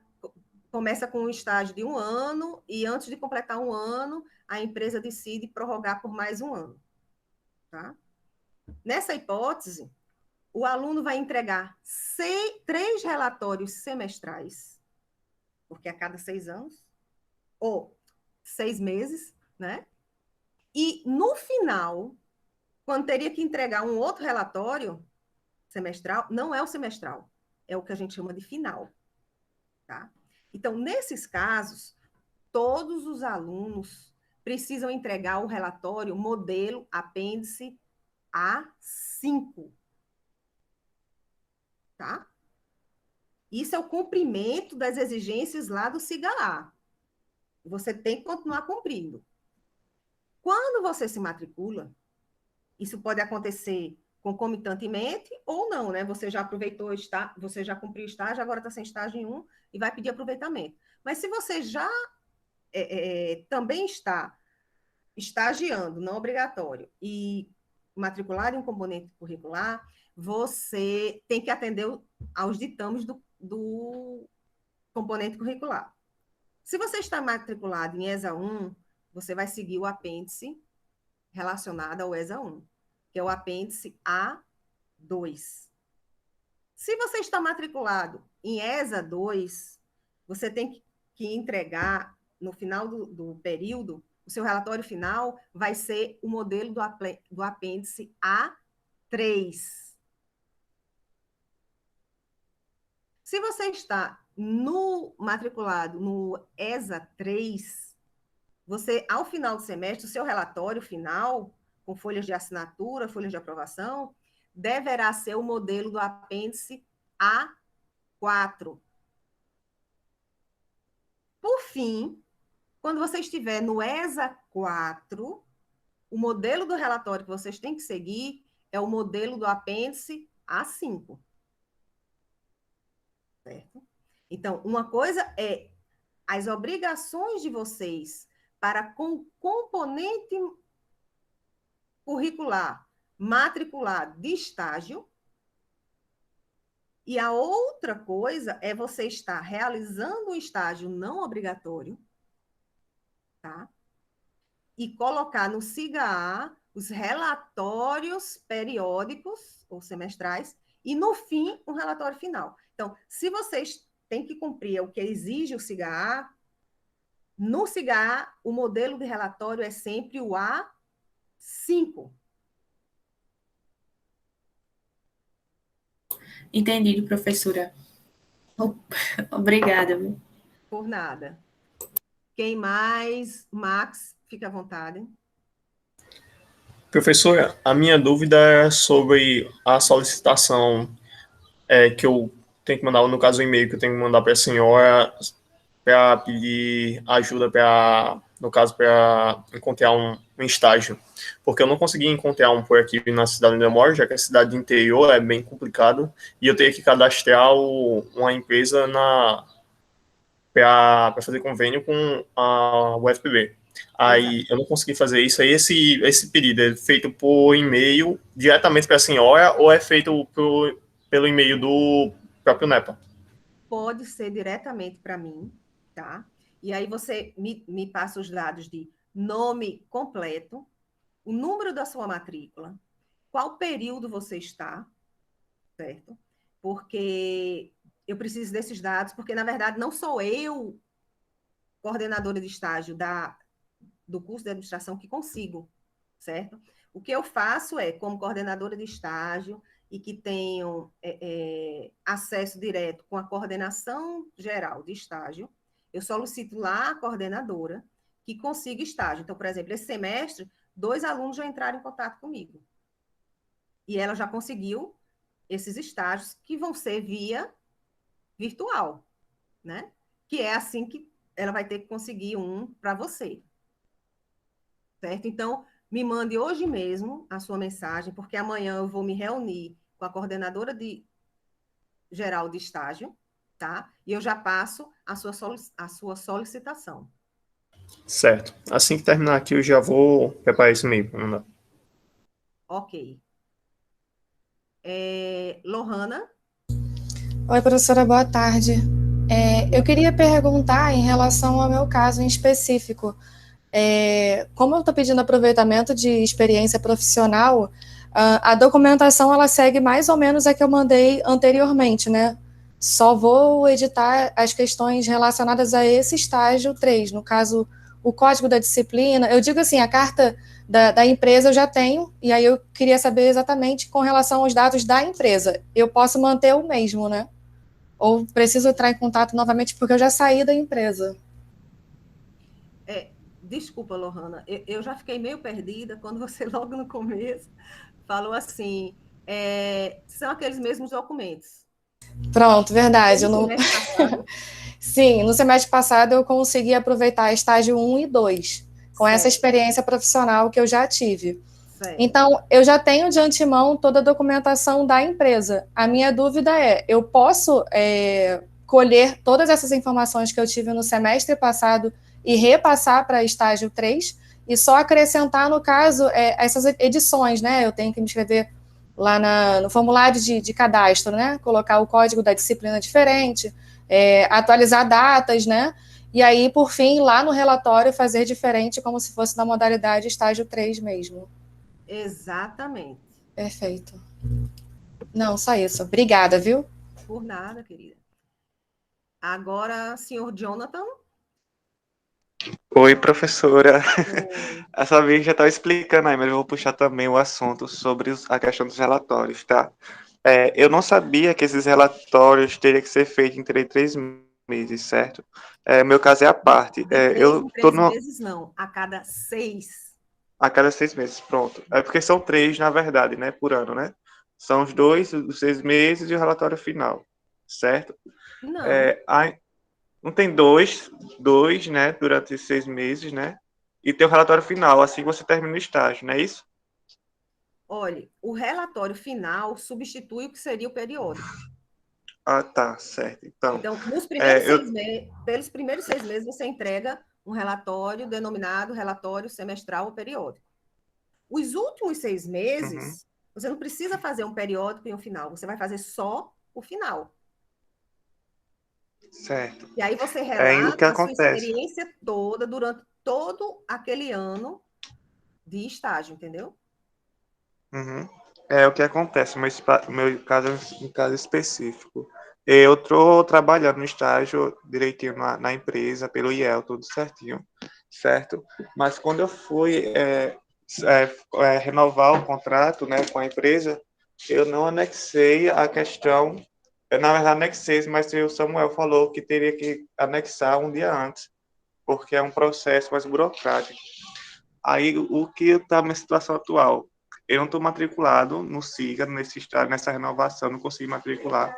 começa com um estágio de 1 ano e antes de completar 1 ano, a empresa decide prorrogar por mais 1 ano. Tá? Nessa hipótese, o aluno vai entregar 3 relatórios semestrais, porque a cada 6 anos, ou 6 meses, né? E no final, quando teria que entregar um outro relatório semestral, não é o semestral, é o que a gente chama de final, tá? Então, nesses casos, todos os alunos precisam entregar o relatório modelo apêndice A5, tá? Isso é o cumprimento das exigências lá do SIGA. Você tem que continuar cumprindo. Quando você se matricula, isso pode acontecer concomitantemente ou não, né? Você já aproveitou, você já cumpriu o estágio, agora está sem estágio em um e vai pedir aproveitamento. Mas se você já também está estagiando, não obrigatório, e matriculado em um componente curricular, você tem que atender aos ditames do componente curricular. Se você está matriculado em ESA 1, você vai seguir o apêndice relacionado ao ESA 1, que é o apêndice A2. Se você está matriculado em ESA 2, você tem que entregar, no final do período, o seu relatório final vai ser o modelo do apêndice A3. Se você está matriculado no ESA 3, você, ao final do semestre, o seu relatório final, com folhas de assinatura, folhas de aprovação, deverá ser o modelo do apêndice A4. Por fim, quando você estiver no ESA 4, o modelo do relatório que vocês têm que seguir é o modelo do apêndice A5. Certo? Então, uma coisa é as obrigações de vocês para com o componente curricular matriculado de estágio, e a outra coisa é você estar realizando um estágio não obrigatório, tá? E colocar no SIGA os relatórios periódicos ou semestrais e, no fim, um relatório final. Então, se vocês têm que cumprir o que exige o SIGA, no SIGA, o modelo de relatório é sempre o A5. Entendido, professora. Obrigada. Por nada. Quem mais? Max, fica à vontade. Professora, a minha dúvida é sobre a solicitação que eu tenho que mandar, no caso o e-mail que eu tenho que mandar para a senhora para pedir ajuda no caso, para encontrar um estágio. Porque eu não consegui encontrar um por aqui na cidade onde eu moro, já que a cidade interior é bem complicado, e eu teria que cadastrar uma empresa para fazer convênio com a UFPB. Aí eu não consegui fazer isso. Aí esse pedido é feito por e-mail diretamente para a senhora ou é feito pelo e-mail do próprio NEPA? Pode ser diretamente para mim, tá? E aí você me passa os dados de nome completo, o número da sua matrícula, qual período você está, certo? Porque eu preciso desses dados, porque, na verdade, não sou eu, coordenadora de estágio do curso de administração, que consigo, certo? O que eu faço é, como coordenadora de estágio, e que tenho acesso direto com a coordenação geral de estágio, eu solicito lá a coordenadora que consiga estágio. Então, por exemplo, esse semestre, 2 alunos já entraram em contato comigo. E ela já conseguiu esses estágios que vão ser via virtual, né? Que é assim que ela vai ter que conseguir um para você, certo? Então, me mande hoje mesmo a sua mensagem, porque amanhã eu vou me reunir com a coordenadora geral de estágio, tá? E eu já passo a sua solicitação. Certo. Assim que terminar aqui, eu já vou preparar esse e-mail. Ok. Lohana? Oi, professora, boa tarde. Eu queria perguntar em relação ao meu caso em específico. Como eu estou pedindo aproveitamento de experiência profissional, a documentação ela segue mais ou menos a que eu mandei anteriormente, né? Só vou editar as questões relacionadas a esse estágio 3, no caso, o código da disciplina. Eu digo assim, a carta da empresa eu já tenho, e aí eu queria saber exatamente com relação aos dados da empresa. Eu posso manter o mesmo, né? Ou preciso entrar em contato novamente porque eu já saí da empresa? Desculpa, Lohana, eu já fiquei meio perdida quando você, logo no começo, falou assim, são aqueles mesmos documentos. Pronto, verdade. No semestre passado. Sim, no semestre passado eu consegui aproveitar estágio 1 e 2, com essa experiência profissional que eu já tive. Certo. Então, eu já tenho de antemão toda a documentação da empresa. A minha dúvida é, eu posso colher todas essas informações que eu tive no semestre passado e repassar para estágio 3 e só acrescentar, no caso, essas edições, né? Eu tenho que me inscrever lá no formulário de cadastro, né? Colocar o código da disciplina diferente, atualizar datas, né? E aí, por fim, lá no relatório, fazer diferente, como se fosse na modalidade estágio 3 mesmo. Exatamente. Perfeito. Não, só isso. Obrigada, viu? Por nada, querida. Agora, senhor Jonathan. Oi, professora. A sua amiga já estava explicando aí, mas eu vou puxar também o assunto sobre a questão dos relatórios, tá? Eu não sabia que esses relatórios teriam que ser feitos em 3 meses, certo? Meu caso é a parte. Em 3 meses, não. A cada 6. A cada 6 meses, pronto. É porque são 3, na verdade, né? Por ano, né? São os 2, os 6 meses e o relatório final, certo? Não. Não tem dois, né? Durante 6 meses, né? E tem o relatório final, assim você termina o estágio, não é isso? Olha, o relatório final substitui o que seria o periódico. Ah, tá, certo. Então nos primeiros 6 meses, pelos primeiros 6 meses, você entrega um relatório denominado relatório semestral ou periódico. Os últimos 6 meses, você não precisa fazer um periódico e um final, você vai fazer só o final. Certo. E aí você relata a sua acontece. experiência toda durante todo aquele ano de estágio, entendeu? É o que acontece, meu caso é um caso específico. Eu estou trabalhando no estágio direitinho na empresa, pelo IEL, tudo certinho, certo? Mas quando eu fui renovar o contrato, né, com a empresa, eu não anexei a questão. Eu, na verdade, anexei, mas o Samuel falou que teria que anexar um dia antes, porque é um processo mais burocrático. Aí, o que está na minha situação atual? Eu não estou matriculado no SIGA, nesse estágio, nessa renovação, não consegui matricular.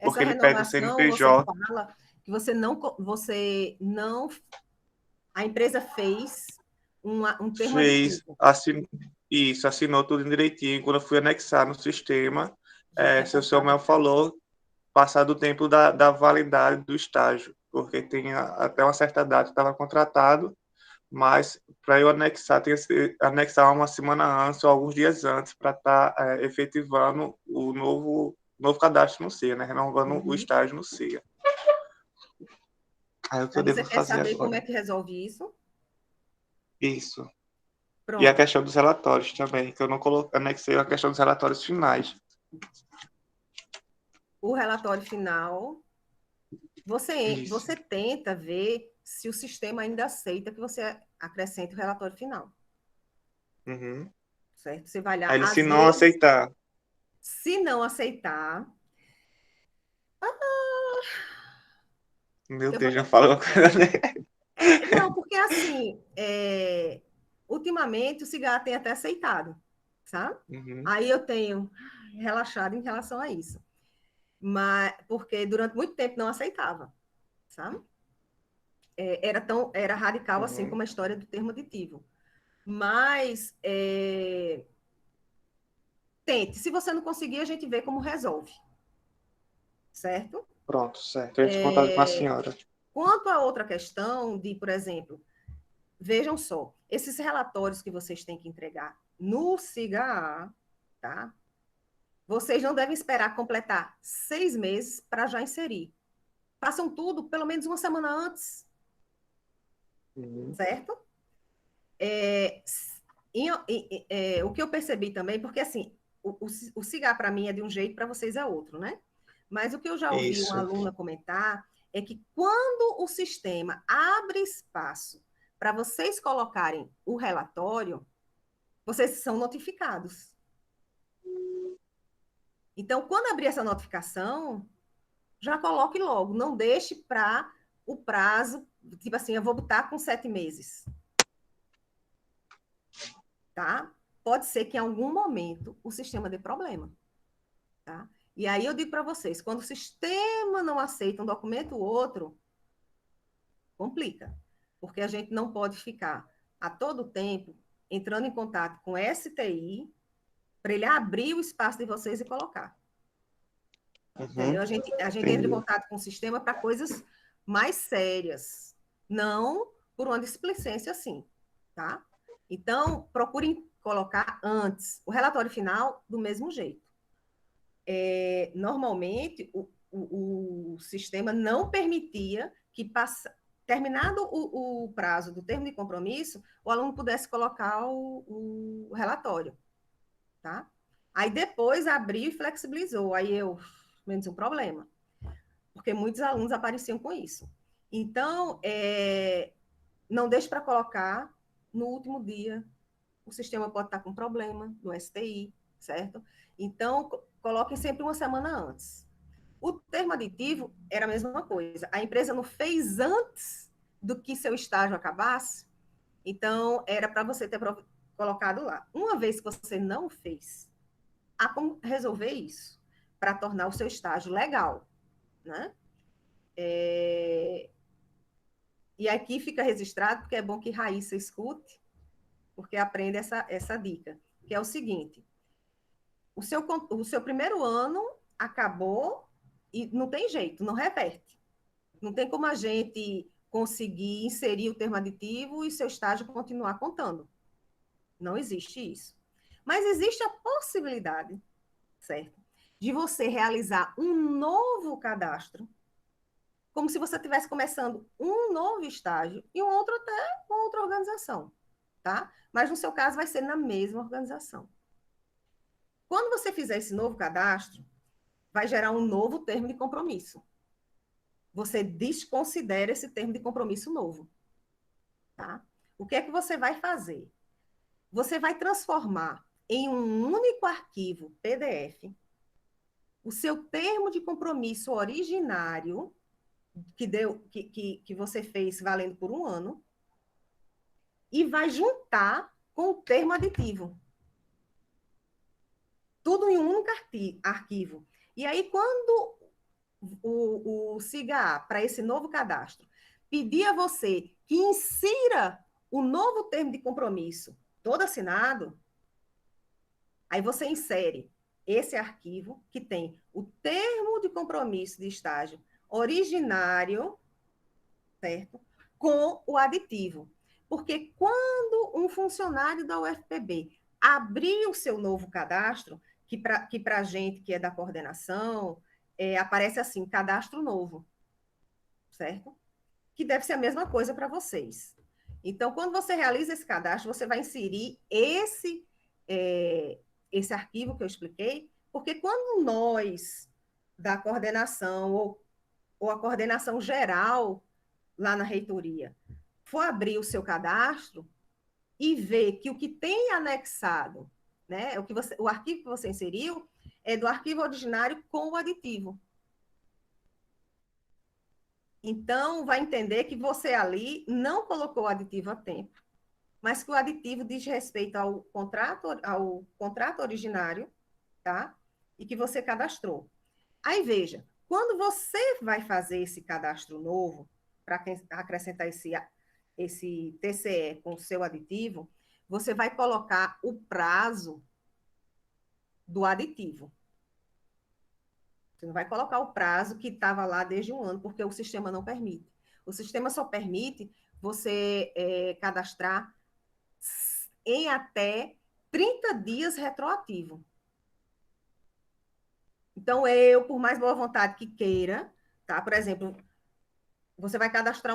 Porque ele pede o CNPJ. Você fala que você não a empresa fez um termo aditivo. Assinou tudo direitinho. Quando eu fui anexar no sistema, seu Samuel falou, passado o tempo da validade do estágio, porque tem até uma certa data, estava contratado, mas para eu anexar, tem que anexar uma semana antes ou alguns dias antes para estar efetivando o novo cadastro no CIA, né? Renovando o estágio no CIA. Aí o que eu devo Você quer fazer saber como agora? é que resolve isso? Isso. E a Pronto. questão dos relatórios também, que eu não anexei a questão dos relatórios finais. O relatório final, você tenta ver se o sistema ainda aceita que você acrescente o relatório final. Uhum. Certo? Você vai lá. Aí, Às se não vezes, aceitar, se não aceitar, meu eu vou Deus, já ter que... falo uma coisa, né? Não, porque assim, ultimamente o cigarro tem até aceitado, sabe? Uhum. Aí eu tenho relaxado em relação a isso. Mas, porque durante muito tempo não aceitava, sabe? Era radical assim Uhum. como a história do termo aditivo. Mas tente. Se você não conseguir, a gente vê como resolve. Certo? Pronto, certo. Eu entro em contato com a senhora. Quanto a outra questão de, por exemplo, vejam só, esses relatórios que vocês têm que entregar no SIGA, tá? Vocês não devem esperar completar 6 meses para já inserir. Façam tudo pelo menos uma semana antes, Uhum. certo? O que eu percebi também, porque assim, o cigarro para mim é de um jeito, para vocês é outro, né? Mas o que eu já ouvi uma Isso. aluna comentar é que quando o sistema abre espaço para vocês colocarem o relatório, vocês são notificados. Então, quando abrir essa notificação, já coloque logo, não deixe para o prazo, tipo assim, eu vou botar com 7 meses. Tá? Pode ser que em algum momento o sistema dê problema. Tá? E aí eu digo para vocês, quando o sistema não aceita um documento ou outro, complica. Porque a gente não pode ficar a todo tempo entrando em contato com o STI para ele abrir o espaço de vocês e colocar. Uhum. Entendeu? A gente entra em contato com o sistema para coisas mais sérias, não por uma displicência assim, tá? Então, procurem colocar antes. O relatório final, do mesmo jeito. Normalmente, o sistema não permitia que, terminado o prazo do termo de compromisso, o aluno pudesse colocar o relatório, tá? Aí depois abriu e flexibilizou. Aí menos um problema, porque muitos alunos apareciam com isso. Então, não deixe para colocar no último dia. O sistema pode estar com problema no STI, certo? Então, coloquem sempre uma semana antes. O termo aditivo era a mesma coisa. A empresa não fez antes do que seu estágio acabasse, então era para você ter colocado lá. Uma vez que você não fez, há como resolver isso para tornar o seu estágio legal, né? E aqui fica registrado, porque é bom que Raíssa escute, porque aprende essa dica, que é o seguinte: o seu primeiro ano acabou e não tem jeito, não reverte. Não tem como a gente conseguir inserir o termo aditivo e seu estágio continuar contando. Não existe isso. Mas existe a possibilidade, certo? De você realizar um novo cadastro, como se você estivesse começando um novo estágio e um outro até com outra organização, tá? Mas no seu caso vai ser na mesma organização. Quando você fizer esse novo cadastro, vai gerar um novo termo de compromisso. Você desconsidera esse termo de compromisso novo, tá? O que é que você vai fazer? Você vai transformar em um único arquivo PDF o seu termo de compromisso originário que você fez valendo por um ano e vai juntar com o termo aditivo. Tudo em um único arquivo. E aí, quando o SIGA, para esse novo cadastro, pedir a você que insira o novo termo de compromisso todo assinado, aí você insere esse arquivo que tem o termo de compromisso de estágio originário, certo? Com o aditivo. Porque quando um funcionário da UFPB abrir o seu novo cadastro, que para a gente que é da coordenação, aparece assim, cadastro novo, certo? Que deve ser a mesma coisa para vocês. Então, quando você realiza esse cadastro, você vai inserir esse arquivo que eu expliquei, porque quando nós, da coordenação, ou a coordenação geral, lá na reitoria, for abrir o seu cadastro e ver que o que tem anexado, né, o arquivo que você inseriu, é do arquivo originário com o aditivo. Então, vai entender que você ali não colocou o aditivo a tempo, mas que o aditivo diz respeito ao contrato originário, tá? E que você cadastrou. Aí, veja, quando você vai fazer esse cadastro novo, para acrescentar esse TCE com o seu aditivo, você vai colocar o prazo do aditivo. Você não vai colocar o prazo que estava lá desde um ano, porque o sistema não permite. O sistema só permite você cadastrar em até 30 dias retroativo. Então, eu, por mais boa vontade que queira, tá? Por exemplo, você vai cadastrar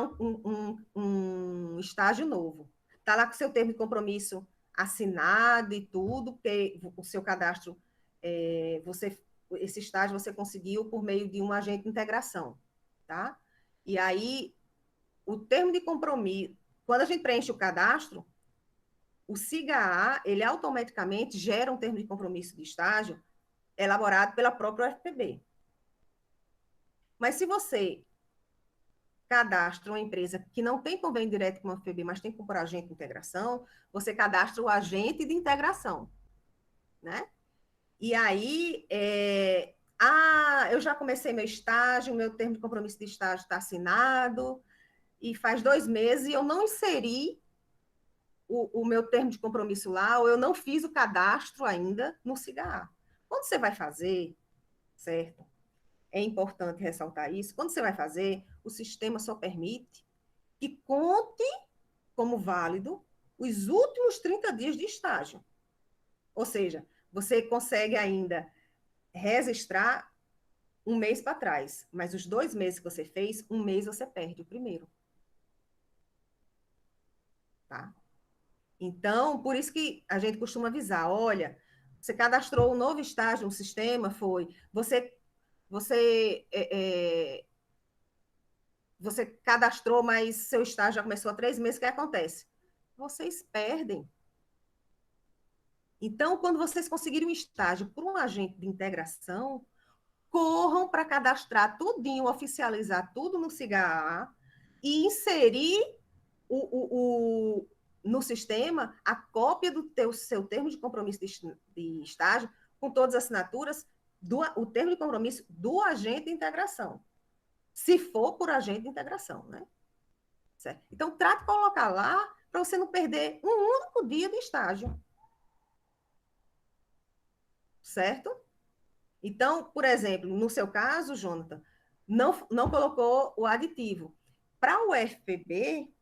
um estágio novo. Está lá com o seu termo de compromisso assinado e tudo, porque o seu cadastro, esse estágio você conseguiu por meio de um agente de integração, tá? E aí, o termo de compromisso, quando a gente preenche o cadastro, o SIGA-A, ele automaticamente gera um termo de compromisso de estágio elaborado pela própria UFPB. Mas se você cadastra uma empresa que não tem convênio direto com a UFPB, mas tem por agente de integração, você cadastra o agente de integração, né? E aí, eu já comecei meu estágio, meu termo de compromisso de estágio está assinado, e faz 2 meses e eu não inseri o meu termo de compromisso lá, ou eu não fiz o cadastro ainda no SIGA-A. Quando você vai fazer, certo? É importante ressaltar isso. Quando você vai fazer, o sistema só permite que conte como válido os últimos 30 dias de estágio. Ou seja, você consegue ainda registrar 1 mês para trás, mas os 2 meses que você fez, 1 mês você perde o primeiro. Tá? Então, por isso que a gente costuma avisar, olha, você cadastrou um novo estágio no sistema, você cadastrou, mas seu estágio já começou há 3 meses, o que acontece? Vocês perdem. Então, quando vocês conseguirem um estágio por um agente de integração, corram para cadastrar tudinho, oficializar tudo no SIGA-A e inserir no sistema a cópia do seu termo de compromisso de estágio, com todas as assinaturas, o termo de compromisso do agente de integração. Se for por agente de integração, né? Certo? Então, trate de colocar lá para você não perder um único dia de estágio. Certo? Então, por exemplo, no seu caso, Jonathan, não colocou o aditivo. Para o UFPB,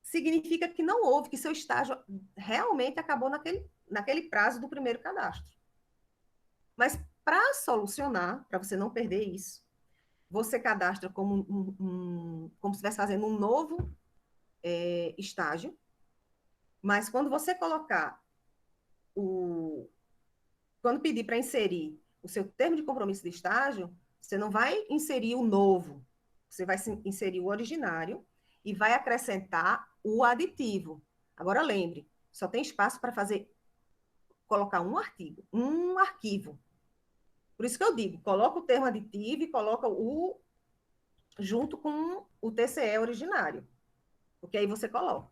significa que não houve, que seu estágio realmente acabou naquele prazo do primeiro cadastro. Mas, para solucionar, para você não perder isso, você cadastra como se estivesse fazendo um novo estágio, mas quando você colocar quando pedir para inserir o seu termo de compromisso de estágio, você não vai inserir o novo, você vai inserir o originário e vai acrescentar o aditivo. Agora, lembre, só tem espaço para colocar um arquivo. Por isso que eu digo, coloca o termo aditivo e coloca junto com o TCE originário, porque aí você coloca,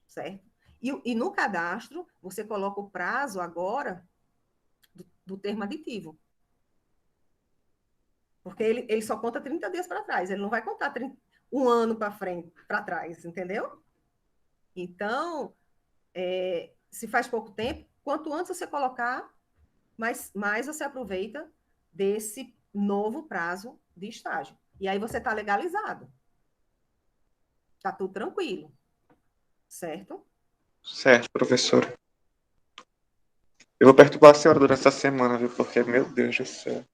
certo? E no cadastro, você coloca o prazo agora do termo aditivo. Porque ele só conta 30 dias para trás, ele não vai contar um ano para trás, entendeu? Então, se faz pouco tempo, quanto antes você colocar, mais você aproveita desse novo prazo de estágio. E aí você está legalizado. Está tudo tranquilo. certo? Certo, professora. Eu vou perturbar a senhora durante essa semana, viu? Porque, meu Deus do céu,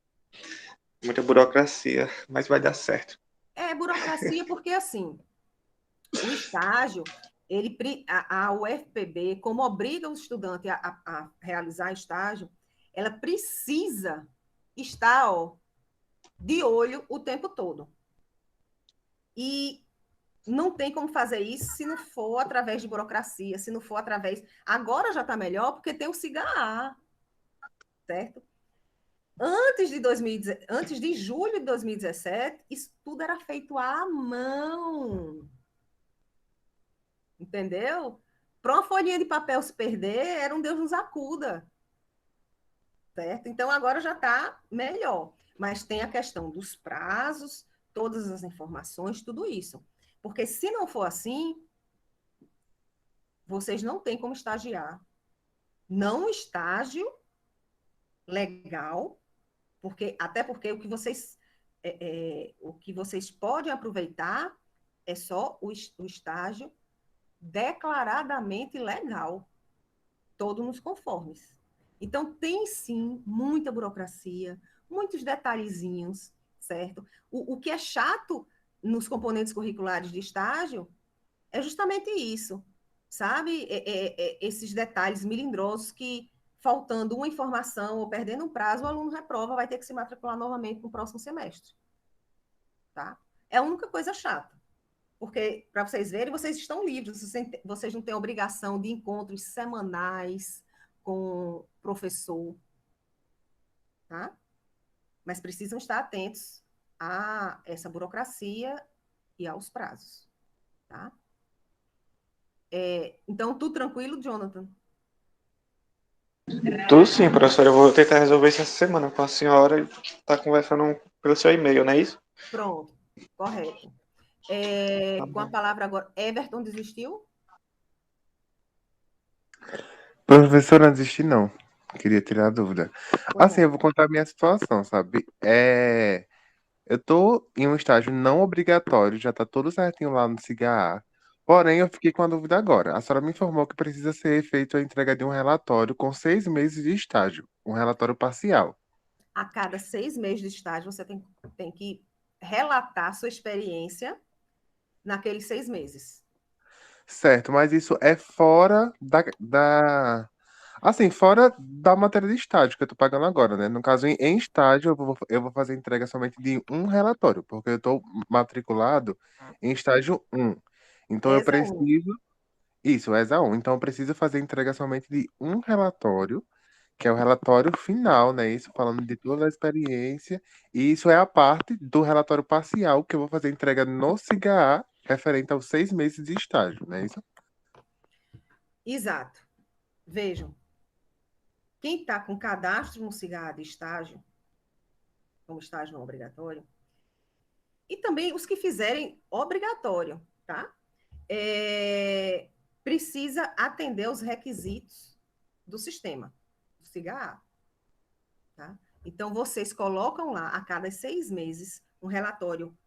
muita burocracia, mas vai dar certo. É burocracia porque, assim, o estágio, a UFPB, como obriga o estudante a realizar estágio, ela precisa estar, ó, de olho o tempo todo. E não tem como fazer isso se não for através de burocracia, se não for através... Agora já está melhor porque tem o SIGA-A, certo? Antes de julho de 2017, isso tudo era feito à mão. Entendeu? Para uma folhinha de papel se perder, era um Deus nos acuda. Certo? Então, agora já está melhor. Mas tem a questão dos prazos, todas as informações, tudo isso. Porque se não for assim, vocês não têm como estagiar. Não estágio legal, até porque o que vocês podem aproveitar é só o estágio declaradamente legal, todo nos conformes. Então, tem sim muita burocracia, muitos detalhezinhos, certo? O que é chato nos componentes curriculares de estágio é justamente isso, sabe? Esses detalhes melindrosos que, faltando uma informação ou perdendo um prazo, o aluno reprova, vai ter que se matricular novamente no próximo semestre. Tá? É a única coisa chata. Porque, para vocês verem, vocês estão livres, vocês não têm obrigação de encontros semanais com o professor, tá? Mas precisam estar atentos a essa burocracia e aos prazos, tá? Então, tudo tranquilo, Jonathan? Tudo sim, professora. Eu vou tentar resolver isso essa semana com a senhora e tá conversando pelo seu e-mail, não é isso? Pronto, correto. Com a palavra agora, Everton desistiu? Professor, não desisti, não. Queria tirar a dúvida. Pois Assim, não. eu vou contar a minha situação, sabe? Eu tô em um estágio não obrigatório, já tá tudo certinho lá no SIGA-A. Porém, eu fiquei com a dúvida agora. A senhora me informou que precisa ser feita a entrega de um relatório com 6 meses de estágio, um relatório parcial. A cada 6 meses de estágio, você tem que relatar sua experiência naqueles 6 meses. Certo, mas isso é fora assim, fora da matéria de estágio que eu tô pagando agora, né? No caso, em estágio, eu vou fazer entrega somente de um relatório, porque eu tô matriculado em estágio 1. Então, eu ESA 1. preciso... Isso, ESA 1. Então, eu preciso fazer entrega somente de um relatório, que é o relatório final, né? Isso falando de toda a experiência. E isso é a parte do relatório parcial que eu vou fazer entrega no SIGA-A, referente aos 6 meses de estágio, né? Isso? Exato. Vejam, quem está com cadastro no SIGA de estágio, como estágio não obrigatório, e também os que fizerem obrigatório, tá? Precisa atender os requisitos do sistema, do SIGA. Tá? Então, vocês colocam lá, a cada 6 meses, um relatório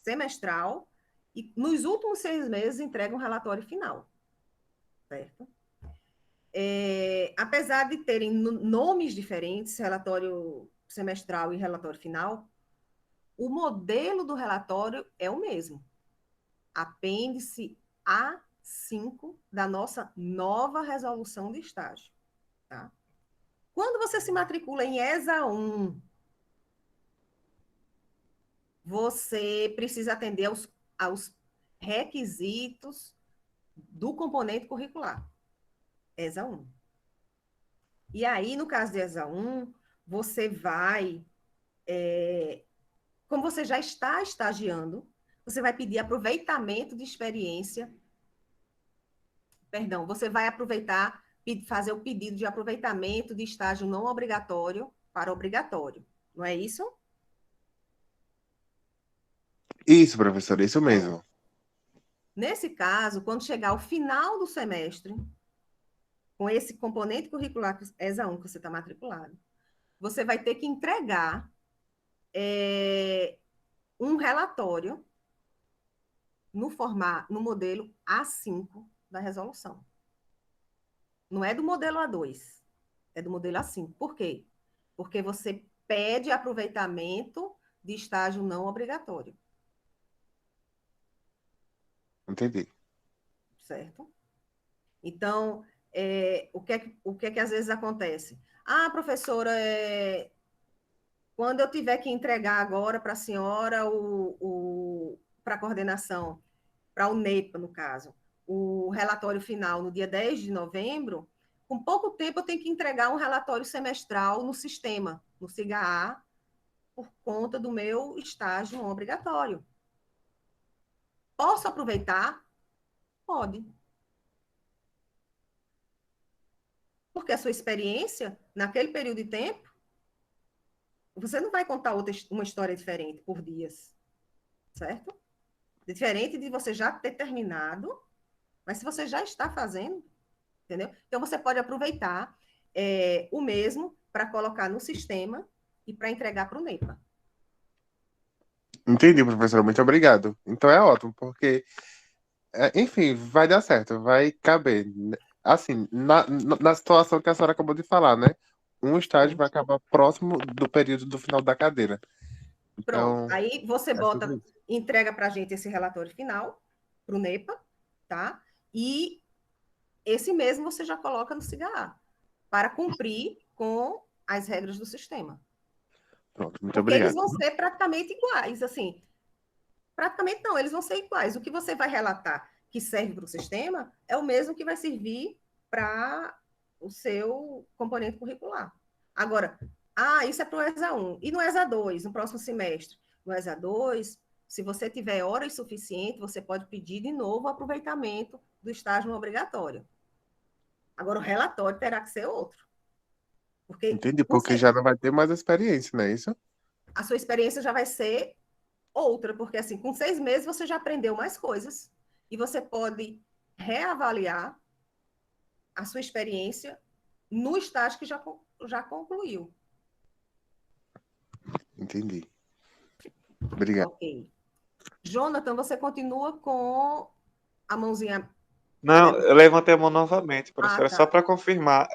semestral e, nos últimos 6 meses, entrega um relatório final. Certo? Apesar de terem nomes diferentes, relatório semestral e relatório final, o modelo do relatório é o mesmo. Apêndice A5 da nossa nova resolução de estágio. Tá? Quando você se matricula em ESA 1, você precisa atender aos requisitos do componente curricular. ESA 1. E aí, no caso de ESA 1, você vai... como você já está estagiando, você vai pedir aproveitamento de experiência. Perdão, você vai fazer o pedido de aproveitamento de estágio não obrigatório para obrigatório. Não é isso? Isso, professor, isso mesmo. Nesse caso, quando chegar ao final do semestre, com esse componente curricular ESA 1 que você está matriculado, você vai ter que entregar um relatório no modelo A5 da resolução. Não é do modelo A2, é do modelo A5. Por quê? Porque você pede aproveitamento de estágio não obrigatório. Entendi. Certo? Então, o que é que às vezes acontece? Ah, professora, quando eu tiver que entregar agora para a senhora para a coordenação, para o NEPA, no caso, o relatório final no dia 10 de novembro, com pouco tempo eu tenho que entregar um relatório semestral no sistema, no SIGA-A, por conta do meu estágio não obrigatório. Posso aproveitar? Pode. Porque a sua experiência, naquele período de tempo, você não vai contar uma história diferente por dias, certo? Diferente de você já ter terminado, mas se você já está fazendo, entendeu? Então, você pode aproveitar o mesmo para colocar no sistema e para entregar para o NEPA. Entendi, professora. Muito obrigado. Então é ótimo, porque, enfim, vai dar certo, vai caber. Assim, na situação que a senhora acabou de falar, né? Um estágio vai acabar próximo do período do final da cadeira. Pronto. Então, Aí você tudo isso. entrega para a gente esse relatório final, para o NEPA, tá? E esse mesmo você já coloca no SIGA-A, para cumprir com as regras do sistema. Pronto, muito Porque eles obrigado. vão ser praticamente iguais, assim. Praticamente não, eles vão ser iguais. O que você vai relatar que serve para o sistema é o mesmo que vai servir para o seu componente curricular. Agora, isso é para o ESA 1. E no ESA 2, no próximo semestre? No ESA 2, se você tiver horas suficientes, você pode pedir de novo o aproveitamento do estágio não obrigatório. Agora, o relatório terá que ser outro. Entendi, porque já não vai ter mais experiência, não é isso? A sua experiência já vai ser outra, porque assim, com 6 meses você já aprendeu mais coisas e você pode reavaliar a sua experiência no estágio que já concluiu. Entendi. Obrigado. Ok. Jonathan, você continua com a mãozinha... Não, eu levantei a mão novamente, professora, tá. só para confirmar.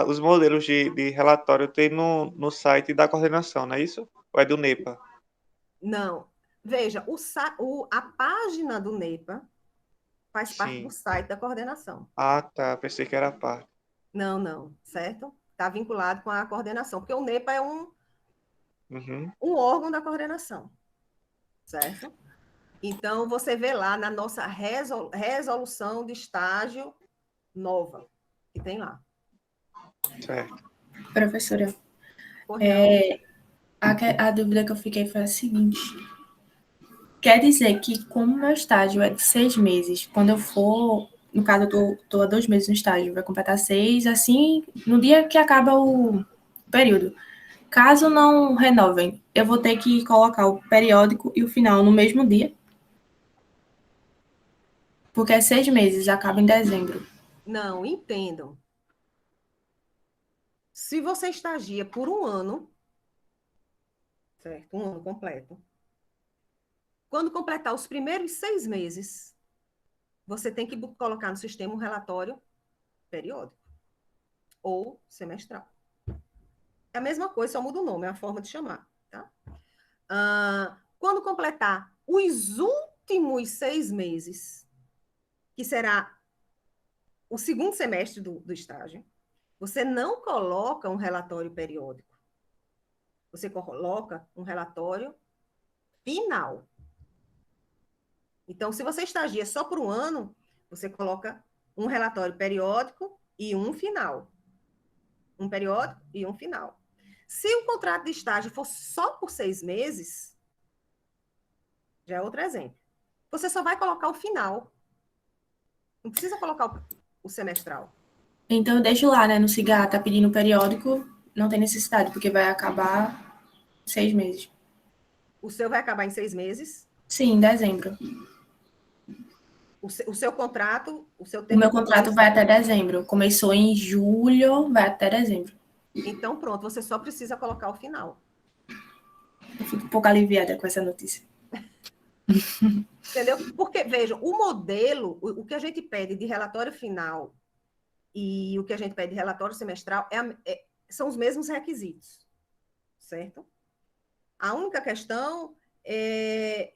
Os modelos de relatório tem no site da coordenação, não é isso? Ou é do NEPA? Não. Veja, a página do NEPA faz parte do site da coordenação. Ah, tá. Pensei que era a parte. Não, certo? Está vinculado com a coordenação, porque o NEPA é um Uhum. órgão da coordenação, certo? Então, você vê lá na nossa resolução de estágio nova, que tem lá. Certo. Professora, a dúvida que eu fiquei foi a seguinte. Quer dizer que, como meu estágio é de 6 meses, quando eu for, no caso, eu estou há 2 meses no estágio, vai completar 6, assim, no dia que acaba o período. Caso não renovem, eu vou ter que colocar o periódico e o final no mesmo dia? Porque é 6 meses, acaba em dezembro. Não, entendam. Se você estagia por 1 ano, certo? 1 ano completo. Quando completar os primeiros 6 meses, você tem que colocar no sistema um relatório periódico ou semestral. É a mesma coisa, só muda o nome, é a forma de chamar, tá? Quando completar os últimos 6 meses, que será o segundo semestre do estágio, você não coloca um relatório periódico. Você coloca um relatório final. Então, se você estagia só por 1 ano, você coloca um relatório periódico e um final. Um periódico e um final. Se o contrato de estágio for só por 6 meses, já é outro exemplo. Você só vai colocar o final. Não precisa colocar o semestral. Então, eu deixo lá, né, no SIGA, tá pedindo periódico, não tem necessidade, porque vai acabar 6 meses. O seu vai acabar em 6 meses? Sim, em dezembro. O seu contrato, o seu O tempo meu de contrato vai até dezembro. Começou em julho, vai até dezembro. Então, pronto, você só precisa colocar o final. Eu fico um pouco aliviada com essa notícia. Entendeu? Porque, vejam, o modelo, o que a gente pede de relatório final e o que a gente pede de relatório semestral são os mesmos requisitos, certo? A única questão é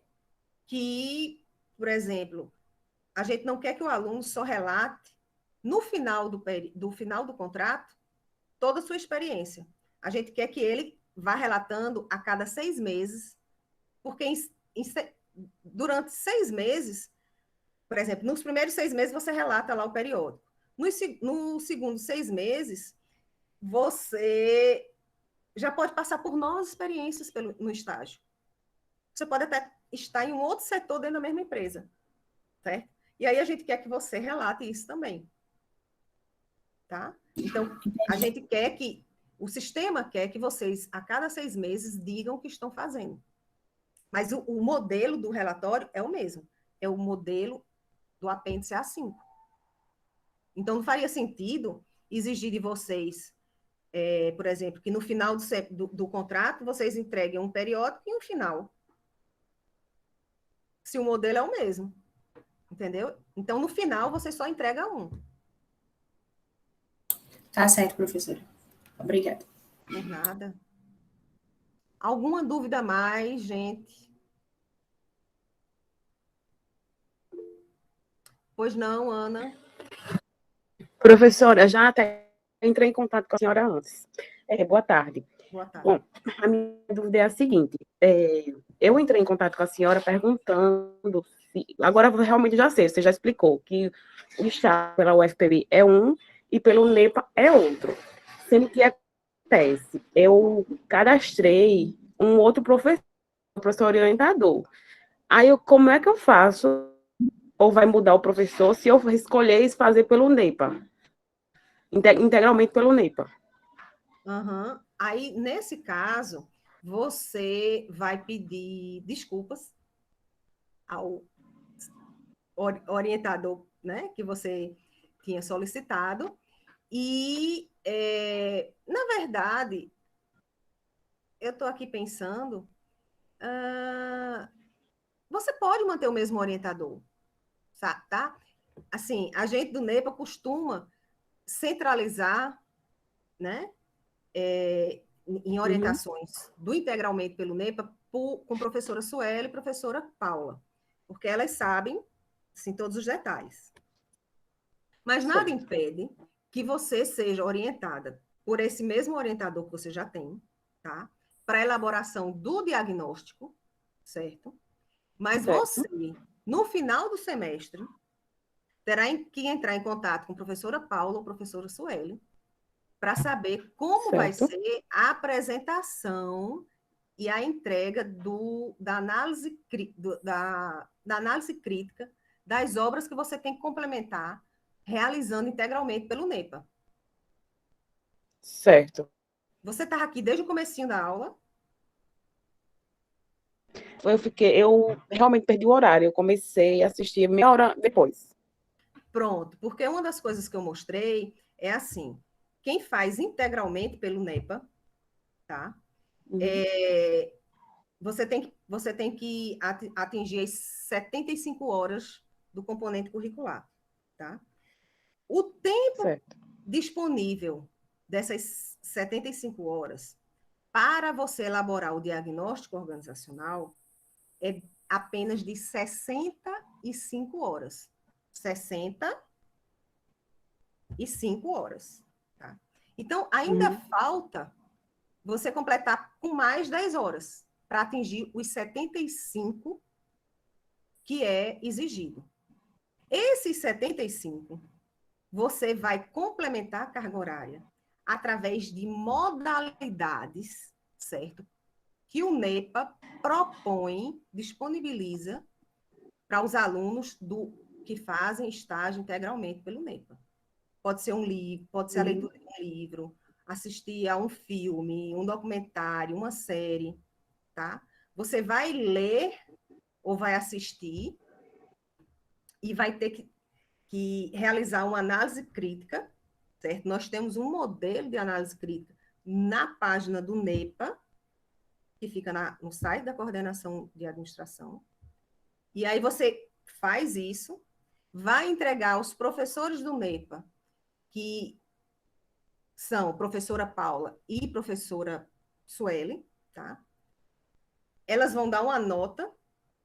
que, por exemplo, a gente não quer que o aluno só relate no final do contrato toda a sua experiência. A gente quer que ele vá relatando a cada 6 meses, porque durante 6 meses, por exemplo, nos primeiros 6 meses você relata lá o periódico. No segundo 6 meses, você já pode passar por novas experiências no estágio. Você pode até estar em um outro setor dentro da mesma empresa, certo? E aí a gente quer que você relate isso também, tá? Então, a gente quer que, o sistema quer que vocês, a cada 6 meses, digam o que estão fazendo. Mas o modelo do relatório é o mesmo, é o modelo do apêndice A5. Então, não faria sentido exigir de vocês, por exemplo, que no final do contrato vocês entreguem um periódico e um final. Se o modelo é o mesmo. Entendeu? Então, no final, você só entrega um. Tá certo, professora. Obrigada. Por nada. Alguma dúvida a mais, gente? Pois não, Ana? Professora, já até entrei em contato com a senhora antes. Boa tarde. Boa tarde. Bom, a minha dúvida é a seguinte. Eu entrei em contato com a senhora perguntando se... Agora eu realmente já sei, você já explicou que o estágio pela UFPB é um e pelo NEPA é outro. Sendo que acontece, eu cadastrei um outro professor orientador. Aí, como é que eu faço? Ou vai mudar o professor se eu escolher fazer pelo NEPA? Integralmente pelo NEPA. Uhum. Aí, nesse caso, você vai pedir desculpas ao orientador, né, que você tinha solicitado. E, na verdade, eu estou aqui pensando, você pode manter o mesmo orientador, tá? Assim, a gente do NEPA costuma centralizar, né, em orientações do integralmente pelo NEPA com a professora Sueli e professora Paula, porque elas sabem, assim, todos os detalhes. Mas nada impede que você seja orientada por esse mesmo orientador que você já tem, tá? Para a elaboração do diagnóstico, certo? Mas você, no final do semestre, terá que entrar em contato com a professora Paula ou a professora Sueli para saber como vai ser a apresentação e a entrega da análise crítica das obras que você tem que complementar, realizando integralmente pelo NEPA. Certo. Você estava aqui desde o comecinho da aula? Eu realmente perdi o horário, eu comecei a assistir meia hora depois. Pronto, porque uma das coisas que eu mostrei é assim, quem faz integralmente pelo NEPA, tá? Você tem que atingir as 75 horas do componente curricular, tá? O tempo disponível dessas 75 horas para você elaborar o diagnóstico organizacional é apenas de 65 horas. 65 horas, tá? Então, ainda falta você completar com mais 10 horas para atingir os 75 que é exigido. Esses 75, você vai complementar a carga horária através de modalidades, certo? Que o NEPA propõe, disponibiliza para os alunos que fazem estágio integralmente pelo NEPA. Pode ser um livro, pode ser a leitura de um livro, assistir a um filme, um documentário, uma série, tá? Você vai ler ou vai assistir e vai ter que realizar uma análise crítica, certo? Nós temos um modelo de análise crítica na página do NEPA, que fica no site da Coordenação de Administração, E aí você faz isso, vai entregar aos professores do NEPA, que são professora Paula e professora Sueli, tá? Elas vão dar uma nota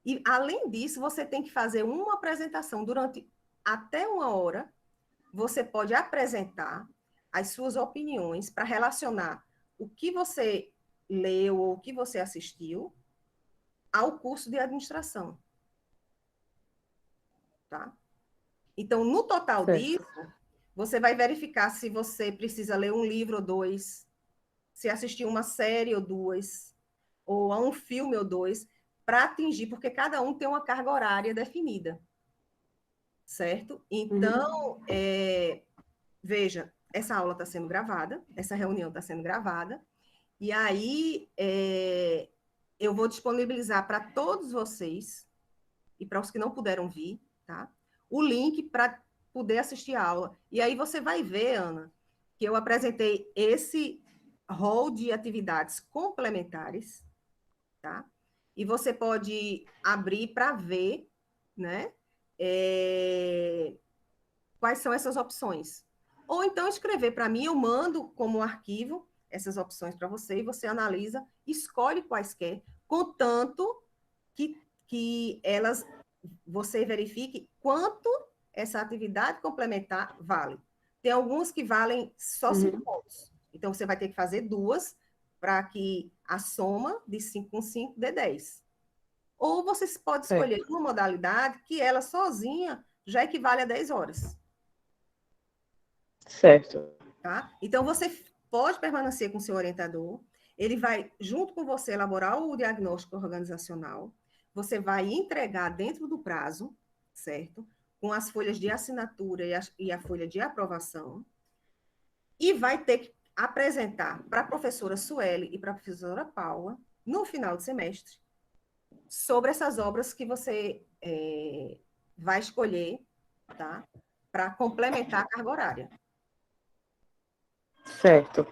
e, além disso, você tem que fazer uma apresentação durante até 1 hora. Você pode apresentar as suas opiniões para relacionar o que você leu ou o que você assistiu ao curso de administração, tá? Então, no total disso, você vai verificar se você precisa ler um livro ou 2, se assistir uma série ou 2, ou a um filme ou 2, para atingir, porque cada um tem uma carga horária definida, certo? Então, veja, essa aula está sendo gravada, essa reunião está sendo gravada, e aí eu vou disponibilizar para todos vocês, e para os que não puderam vir, tá? O link para poder assistir a aula. E aí você vai ver, Ana, que eu apresentei esse rol de atividades complementares, tá? E você pode abrir para ver, né? Quais são essas opções. Ou então escrever para mim, eu mando como arquivo essas opções para você, e você analisa, escolhe quais quer, contanto que elas, você verifique quanto essa atividade complementar vale. Tem alguns que valem só 5 pontos. Então, você vai ter que fazer 2 para que a soma de 5 com 5 dê 10. Ou você pode escolher uma modalidade que ela sozinha já equivale a 10 horas. Certo. Tá? Então, você pode permanecer com o seu orientador, ele vai, junto com você, elaborar o diagnóstico organizacional, você vai entregar dentro do prazo, certo? Com as folhas de assinatura e a folha de aprovação, e vai ter que apresentar para a professora Sueli e para a professora Paula, no final do semestre, sobre essas obras que você vai escolher, tá? Para complementar a carga horária. Certo.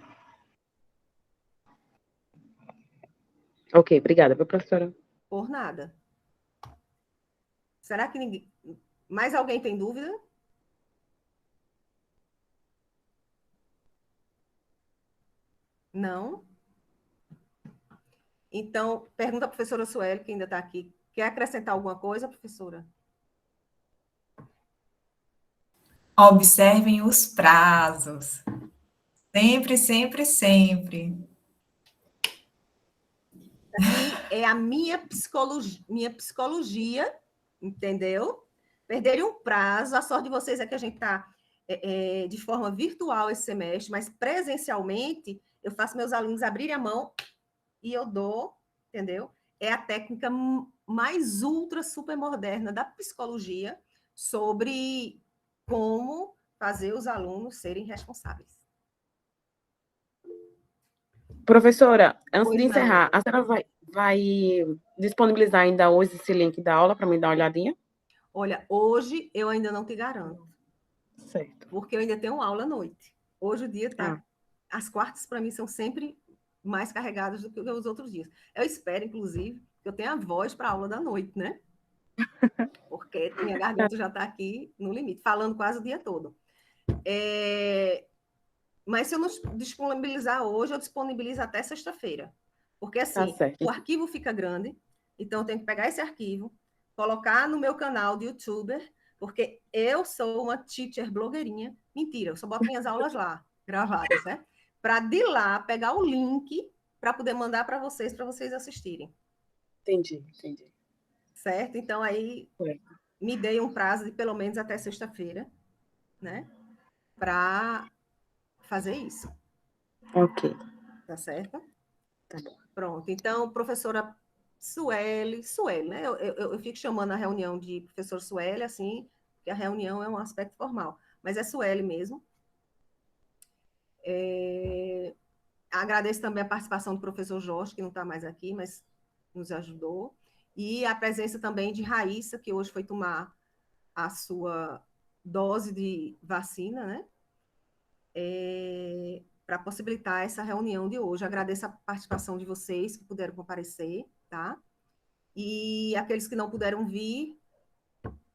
Ok, obrigada, professora. Por nada. Será que ninguém... Mais alguém tem dúvida? Não? Então, pergunta à professora Sueli, que ainda está aqui. Quer acrescentar alguma coisa, professora? Observem os prazos. Sempre, sempre, sempre. É a minha psicologia, entendeu? Perderem um prazo. A sorte de vocês é que a gente está de forma virtual esse semestre, mas presencialmente eu faço meus alunos abrirem a mão e eu dou, entendeu? É a técnica mais ultra super moderna da psicologia sobre como fazer os alunos serem responsáveis. Professora, antes de encerrar, a senhora vai disponibilizar ainda hoje esse link da aula para me dar uma olhadinha? Olha, hoje eu ainda não te garanto. Certo. Porque eu ainda tenho aula à noite. Hoje o dia está... As quartas, para mim, são sempre mais carregadas do que os outros dias. Eu espero, inclusive, que eu tenha a voz para a aula da noite, né? Porque minha garganta já está aqui no limite, falando quase o dia todo. Mas se eu não disponibilizar hoje, eu disponibilizo até sexta-feira. Porque, assim, o arquivo fica grande, então eu tenho que pegar esse arquivo, colocar no meu canal de youtuber, porque eu sou uma teacher blogueirinha. Mentira, eu só boto minhas aulas lá, gravadas, né? Para de lá pegar o link para poder mandar para vocês assistirem. Entendi. Certo? Então, aí me dei um prazo de pelo menos até sexta-feira, né? Para fazer isso. Ok. Tá certo? Tá bom. Pronto. Então, professora Sueli, né? Eu fico chamando a reunião de professor Sueli, assim, porque a reunião é um aspecto formal, mas é Sueli mesmo. Agradeço também a participação do professor Jorge, que não está mais aqui, mas nos ajudou. E a presença também de Raíssa, que hoje foi tomar a sua dose de vacina, né? Para possibilitar essa reunião de hoje. Agradeço a participação de vocês que puderam comparecer, tá? E aqueles que não puderam vir,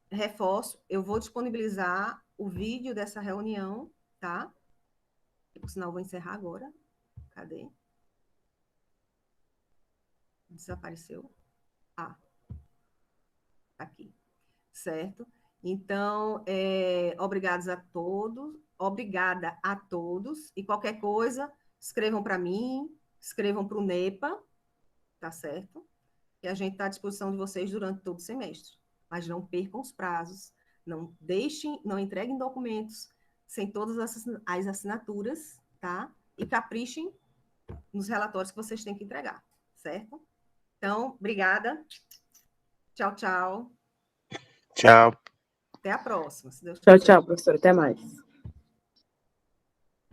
reforço, eu vou disponibilizar o vídeo dessa reunião, tá? Por sinal, eu vou encerrar agora. Cadê? Desapareceu. Ah, aqui. Certo? Então, obrigados a todos, obrigada a todos, e qualquer coisa, escrevam para mim, escrevam para o NEPA, tá certo? E a gente está à disposição de vocês durante todo o semestre. Mas não percam os prazos, não entreguem documentos sem todas as assinaturas, tá? E caprichem nos relatórios que vocês têm que entregar, certo? Então, obrigada. Tchau, tchau. Tchau. Até a próxima, se Deus Tchau, quiser. professor. Até mais.